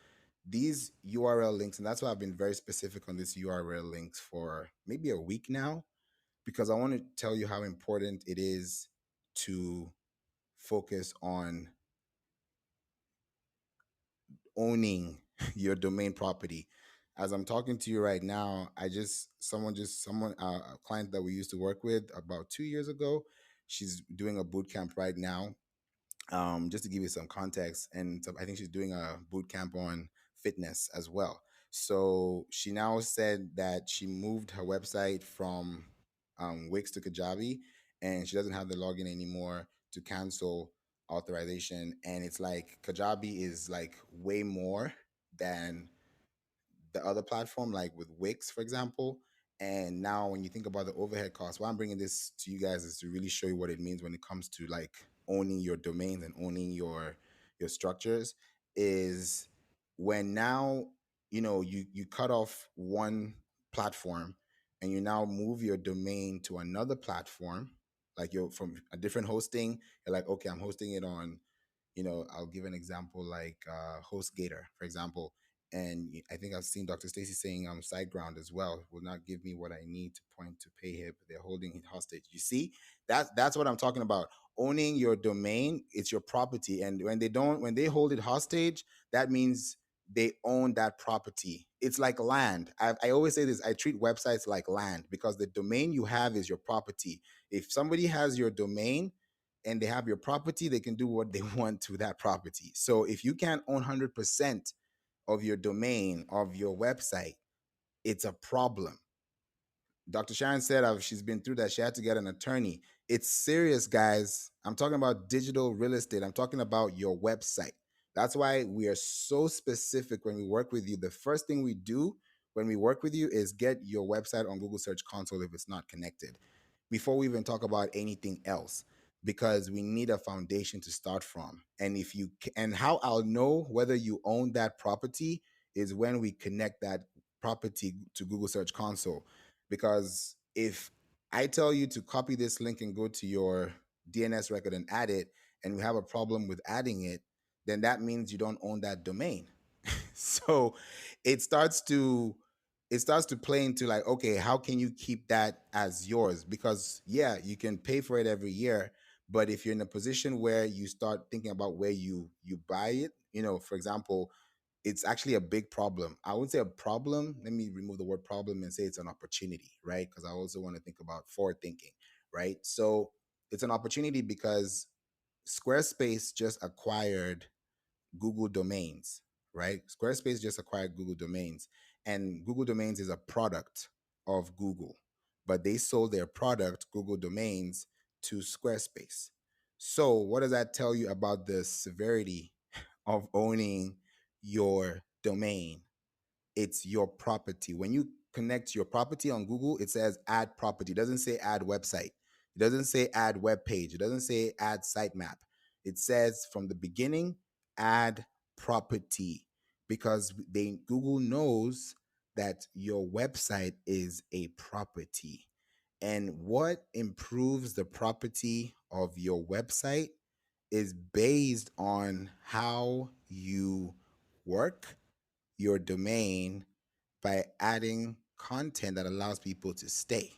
[SPEAKER 1] these URL links, and that's why I've been very specific on this URL links for maybe a week now, because I want to tell you how important it is to focus on owning your domain property. As I'm talking to you right now, a client that we used to work with about 2 years ago, she's doing a boot camp right now. Just to give you some context, and I think she's doing a boot camp on fitness as well. So she now said that she moved her website from Wix to Kajabi, and she doesn't have the login anymore to cancel authorization. And it's like Kajabi is like way more than the other platform, like with Wix, for example. And now, when you think about the overhead costs, why I'm bringing this to you guys is to really show you what it means when it comes to like owning your domains and owning your structures. Is when now you cut off one platform and you now move your domain to another platform, like you're from a different hosting. You're like, okay, I'm hosting it on, I'll give an example like HostGator, for example. And I think I've seen Dr. Stacy saying SiteGround as well will not give me what I need to point to pay him. They're holding it hostage. You see, that's what I'm talking about. Owning your domain, it's your property. And when they hold it hostage, that means they own that property. It's like land. I always say this, I treat websites like land because the domain you have is your property. If somebody has your domain, and they have your property, they can do what they want to that property. So if you can't own 100% of your domain, of your website, it's a problem. Dr. Sharon said she's been through that. She had to get an attorney. It's serious, guys. I'm talking about digital real estate. I'm talking about your website. That's why we are so specific when we work with you. The first thing we do when we work with you is get your website on Google Search Console if it's not connected, before we even talk about anything else, because we need a foundation to start from. And how I'll know whether you own that property is when we connect that property to Google Search Console. Because if I tell you to copy this link and go to your DNS record and add it, and we have a problem with adding it, then that means you don't own that domain. So it starts to play into like, okay, how can you keep that as yours? Because yeah, you can pay for it every year, but if you're in a position where you start thinking about where you buy it, for example, it's actually a big problem. I wouldn't say a problem. Let me remove the word problem and say it's an opportunity, right? Because I also want to think about forward thinking, right? So it's an opportunity because Squarespace just acquired Google Domains, right? Squarespace just acquired Google Domains, and Google Domains is a product of Google, but they sold their product, Google Domains, to Squarespace. So, what does that tell you about the severity of owning your domain? It's your property. When you connect your property on Google, it says add property. It doesn't say add website. It doesn't say add web page. It doesn't say add sitemap. It says from the beginning, add property, because Google knows that your website is a property. And what improves the property of your website is based on how you work your domain by adding content that allows people to stay.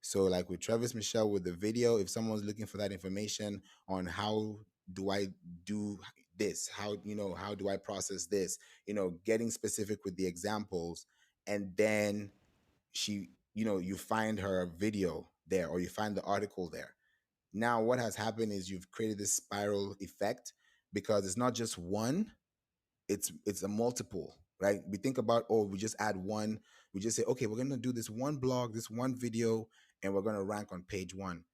[SPEAKER 1] So, like with Travis Michelle with the video, if someone's looking for that information on how do I do this, how do I process this, getting specific with the examples, and then you find her video there, or you find the article there. Now, what has happened is you've created this spiral effect because it's not just one, it's a multiple, right? We think about, oh, we just add one, we just say, okay, we're going to do this one blog, this one video, and we're going to rank on page one.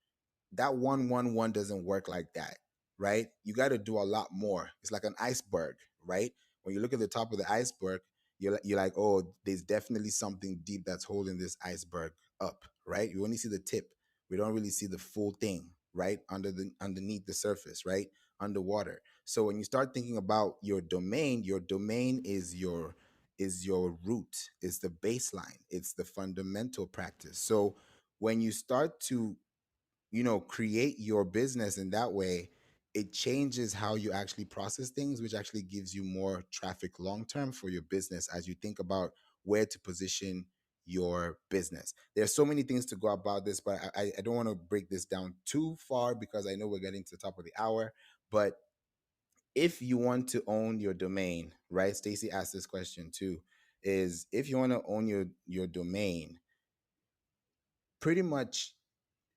[SPEAKER 1] That 111 doesn't work like that, right? You got to do a lot more. It's like an iceberg, right? When you look at the top of the iceberg, you're like, oh, there's definitely something deep that's holding this iceberg up, right? You only see the tip. We don't really see the full thing, right? Underneath the surface, right? Underwater. So when you start thinking about your domain is your root, is the baseline, it's the fundamental practice. So when you start to create your business in that way, it changes how you actually process things, which actually gives you more traffic long term for your business as you think about where to position your business. There's so many things to go about this, but I don't want to break this down too far because I know we're getting to the top of the hour. But if you want to own your domain, right? Stacy asked this question too, is if you want to own your domain, pretty much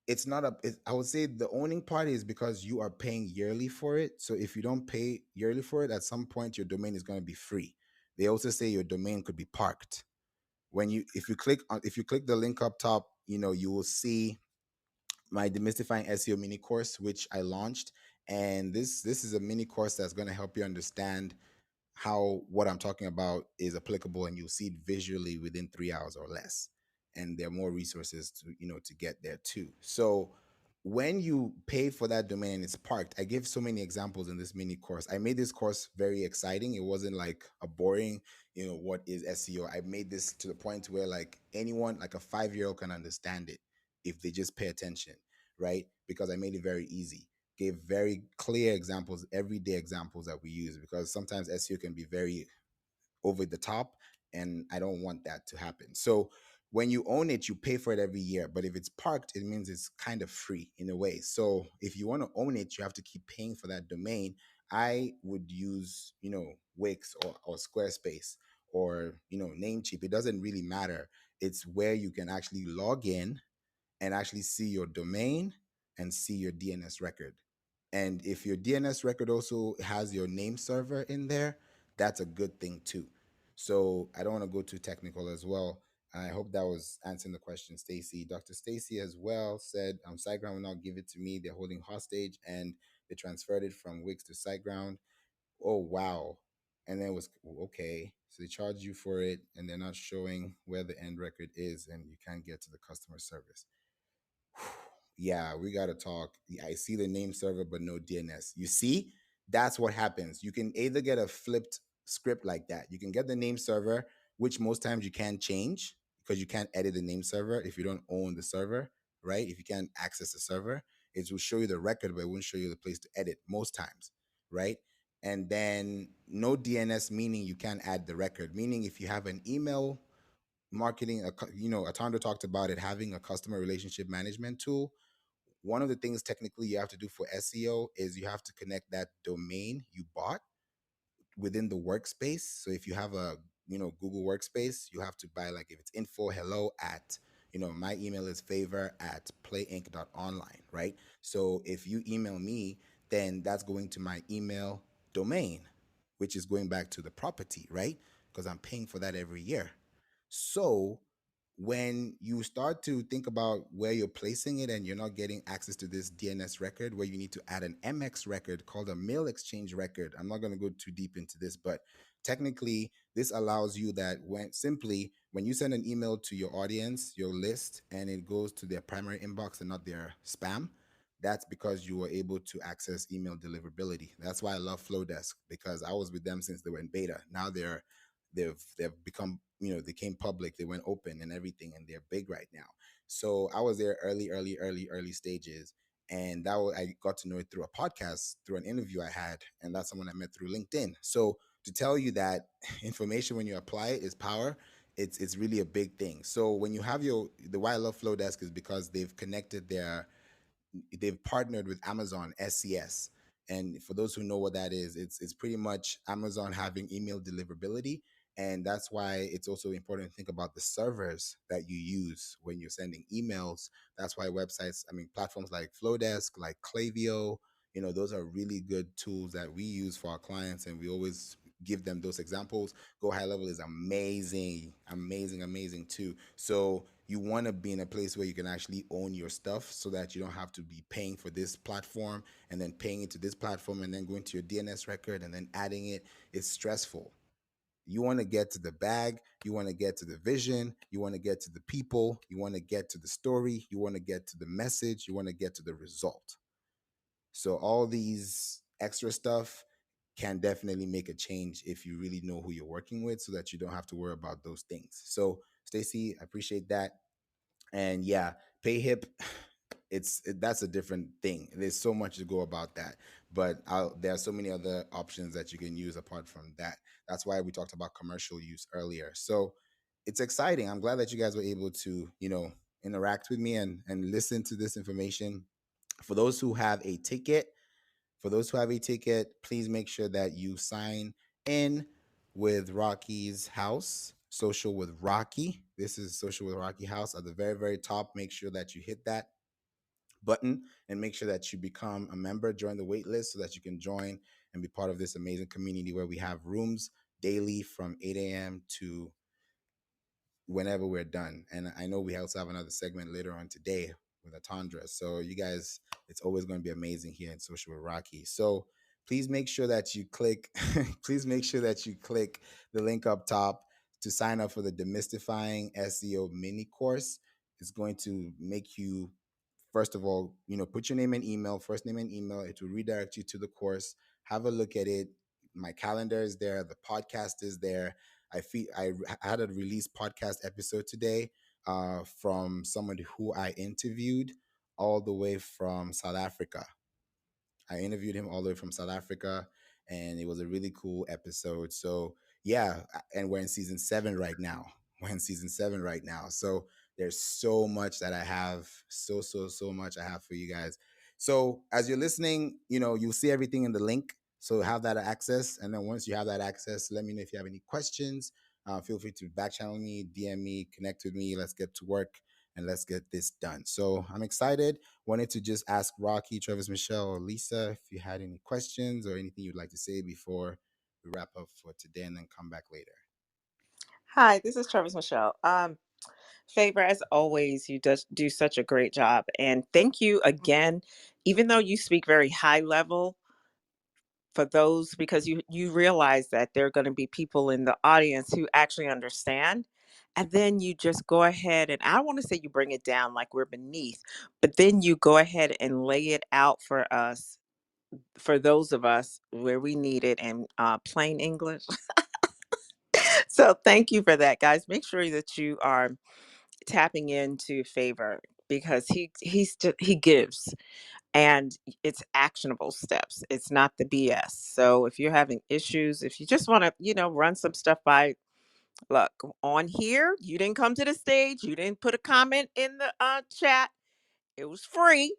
[SPEAKER 1] it's not I would say the owning part is because you are paying yearly for it. So if you don't pay yearly for it, at some point your domain is going to be free. They also say your domain could be parked. When you if you click the link up top, you will see my demystifying SEO mini course, which I launched. And this is a mini course that's going to help you understand how what I'm talking about is applicable, and you'll see it visually within 3 hours or less. And there are more resources to get there too. So when you pay for that domain and it's parked, I give so many examples in this mini course. I made this course very exciting. It wasn't like a boring, what is SEO. I made this to the point where like anyone, like a 5-year-old, can understand it if they just pay attention, right? Because I made it very easy, gave very clear examples, everyday examples that we use, because sometimes SEO can be very over the top, and I don't want that to happen. So when you own it, you pay for it every year. But if it's parked, it means it's kind of free in a way. So if you want to own it, you have to keep paying for that domain. I would use, Wix or Squarespace or, Namecheap. It doesn't really matter. It's where you can actually log in and actually see your domain and see your DNS record. And if your DNS record also has your name server in there, that's a good thing too. So I don't want to go too technical as well. I hope that was answering the question, Stacy. Dr. Stacy as well said, SiteGround will not give it to me. They're holding hostage, and they transferred it from Wix to SiteGround. Oh, wow. And then it was okay. So they charge you for it, and they're not showing where the end record is, and you can't get to the customer service. Yeah, we got to talk. Yeah, I see the name server, but no DNS. You see, that's what happens. You can either get a flipped script like that. You can get the name server, which most times you can't change because you can't edit the name server if you don't own the server, right? If you can't access the server, it will show you the record, but it won't show you the place to edit most times, right? And then no DNS, meaning you can't add the record, meaning if you have an email marketing, Atando talked about it, having a customer relationship management tool. One of the things technically you have to do for SEO is you have to connect that domain you bought within the workspace. So if you have a Google workspace, you have to buy, like, if it's info hello at my email is favor@playinc.online, right? So if you email me, then that's going to my email domain, which is going back to the property, right? Because I'm paying for that every year. So when you start to think about where you're placing it and you're not getting access to this DNS record, where you need to add an MX record called a mail exchange record. I'm not going to go too deep into this, but technically this allows you that when you send an email to your audience, your list, and it goes to their primary inbox and not their spam, that's because you were able to access email deliverability. That's why I love Flowdesk, because I was with them since they were in beta. Now they've become, they came public, they went open and everything, and they're big right now. So I was there early stages, and I got to know it through a podcast, through an interview I had, and that's someone I met through LinkedIn. So to tell you that information, when you apply it, is power. It's really a big thing. So when you have the why I love Flowdesk is because they've partnered with Amazon SCS. And for those who know what that is, it's pretty much Amazon having email deliverability. And that's why it's also important to think about the servers that you use when you're sending emails. That's why platforms like Flowdesk, like Klaviyo, those are really good tools that we use for our clients, and we always give them those examples. Go High Level is amazing, amazing, amazing too. So you want to be in a place where you can actually own your stuff, so that you don't have to be paying for this platform and then paying it to this platform and then going to your DNS record and then adding it. It's stressful. You want to get to the bag, you want to get to the vision, you want to get to the people, you want to get to the story, you want to get to the message, you want to get to the result. So all these extra stuff can definitely make a change if you really know who you're working with, so that you don't have to worry about those things. So Stacy, I appreciate that. And yeah, PayHip, that's a different thing. There's so much to go about that, but there are so many other options that you can use apart from that. That's why we talked about commercial use earlier. So it's exciting. I'm glad that you guys were able to, interact with me and listen to this information. For those who have a ticket, please make sure that you sign in with Rocki's house, Social with Rocki. This is Social with Rocki house at the very, very top. Make sure that you hit that button and make sure that you become a member, join the wait list, so that you can join and be part of this amazing community where we have rooms daily from 8 a.m. to whenever we're done. And I know we also have another segment later on today with Atandra. So you guys, it's always going to be amazing here in Social with Rocki. So please make sure that you click, please make sure that you click the link up top to sign up for the Demystifying SEO mini course. It's going to make you, first of all, put your name and email, first name and email. It will redirect you to the course. Have a look at it. My calendar is there. The podcast is there. I had a release podcast episode today from someone who I interviewed all the way from South Africa. I interviewed him all the way from South Africa, and it was a really cool episode. So yeah, and we're in season 7 right now. We're in season 7 right now. So there's so much that I have, so much I have for you guys. So as you're listening, you'll see everything in the link. So have that access, and then once you have that access, let me know if you have any questions. Feel free to back channel me, DM me, connect with me. Let's get to work and let's get this done. So I'm excited. Wanted to just ask Rocki, Travis, Michelle, or Lisa if you had any questions or anything you'd like to say before we wrap up for today and then come back later.
[SPEAKER 3] Hi, this is Travis Michelle. Favor, as always, you just do such a great job. And thank you again, even though you speak very high level for those, because you realize that there are going to be people in the audience who actually understand. And then you just go ahead, and I don't want to say you bring it down like we're beneath, but then you go ahead and lay it out for us, for those of us where we need it in plain English. So thank you for that, guys. Make sure that you are tapping into Favor, because he gives, and it's actionable steps. It's not the BS. So if you're having issues, if you just want to, run some stuff by, look, on here, you didn't come to the stage, you didn't put a comment in the chat. It was free.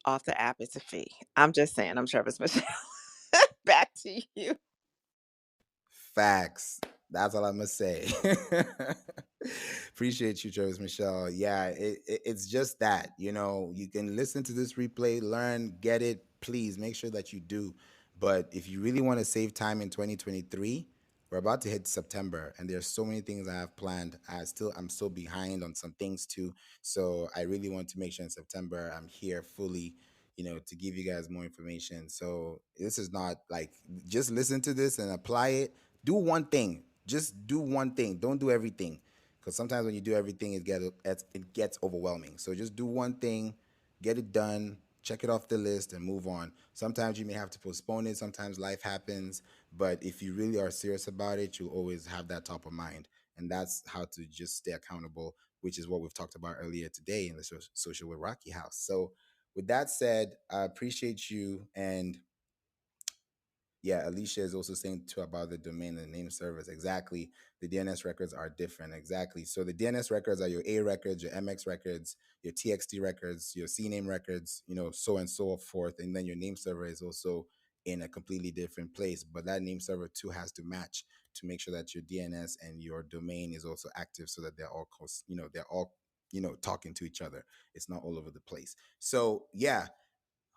[SPEAKER 3] Off the app, it's a fee. I'm just saying. I'm Travis Michelle. Back to you.
[SPEAKER 1] Facts. That's all I'm gonna say. Appreciate you, Travis Michelle. Yeah, it's just that, you can listen to this replay, learn, get it. Please make sure that you do. But if you really want to save time in 2023, we're about to hit September, and there's so many things I have planned. I'm still behind on some things too. So I really want to make sure in September I'm here fully, to give you guys more information. So this is not like just listen to this and apply it. Do one thing. Just do one thing. Don't do everything, because sometimes when you do everything, it gets overwhelming. So just do one thing, get it done, check it off the list, and move on. Sometimes you may have to postpone it. Sometimes life happens, but if you really are serious about it, you'll always have that top of mind, and that's how to just stay accountable, which is what we've talked about earlier today in the Social with Rocki house. So with that said, I appreciate you. And yeah, Alicia is also saying too about the domain and the name servers. Exactly. The DNS records are different. Exactly. So the DNS records are your A records, your MX records, your TXT records, your CNAME records, so and so forth. And then your name server is also in a completely different place. But that name server too has to match to make sure that your DNS and your domain is also active, so that they're all talking to each other. It's not all over the place. So yeah,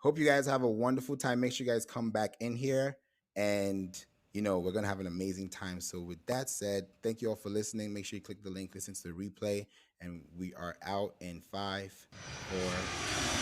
[SPEAKER 1] Hope you guys have a wonderful time. Make sure you guys come back in here, and we're gonna have an amazing time. So with that said, thank you all for listening. Make sure you click the link, listen to the replay, and we are out in 5, 4,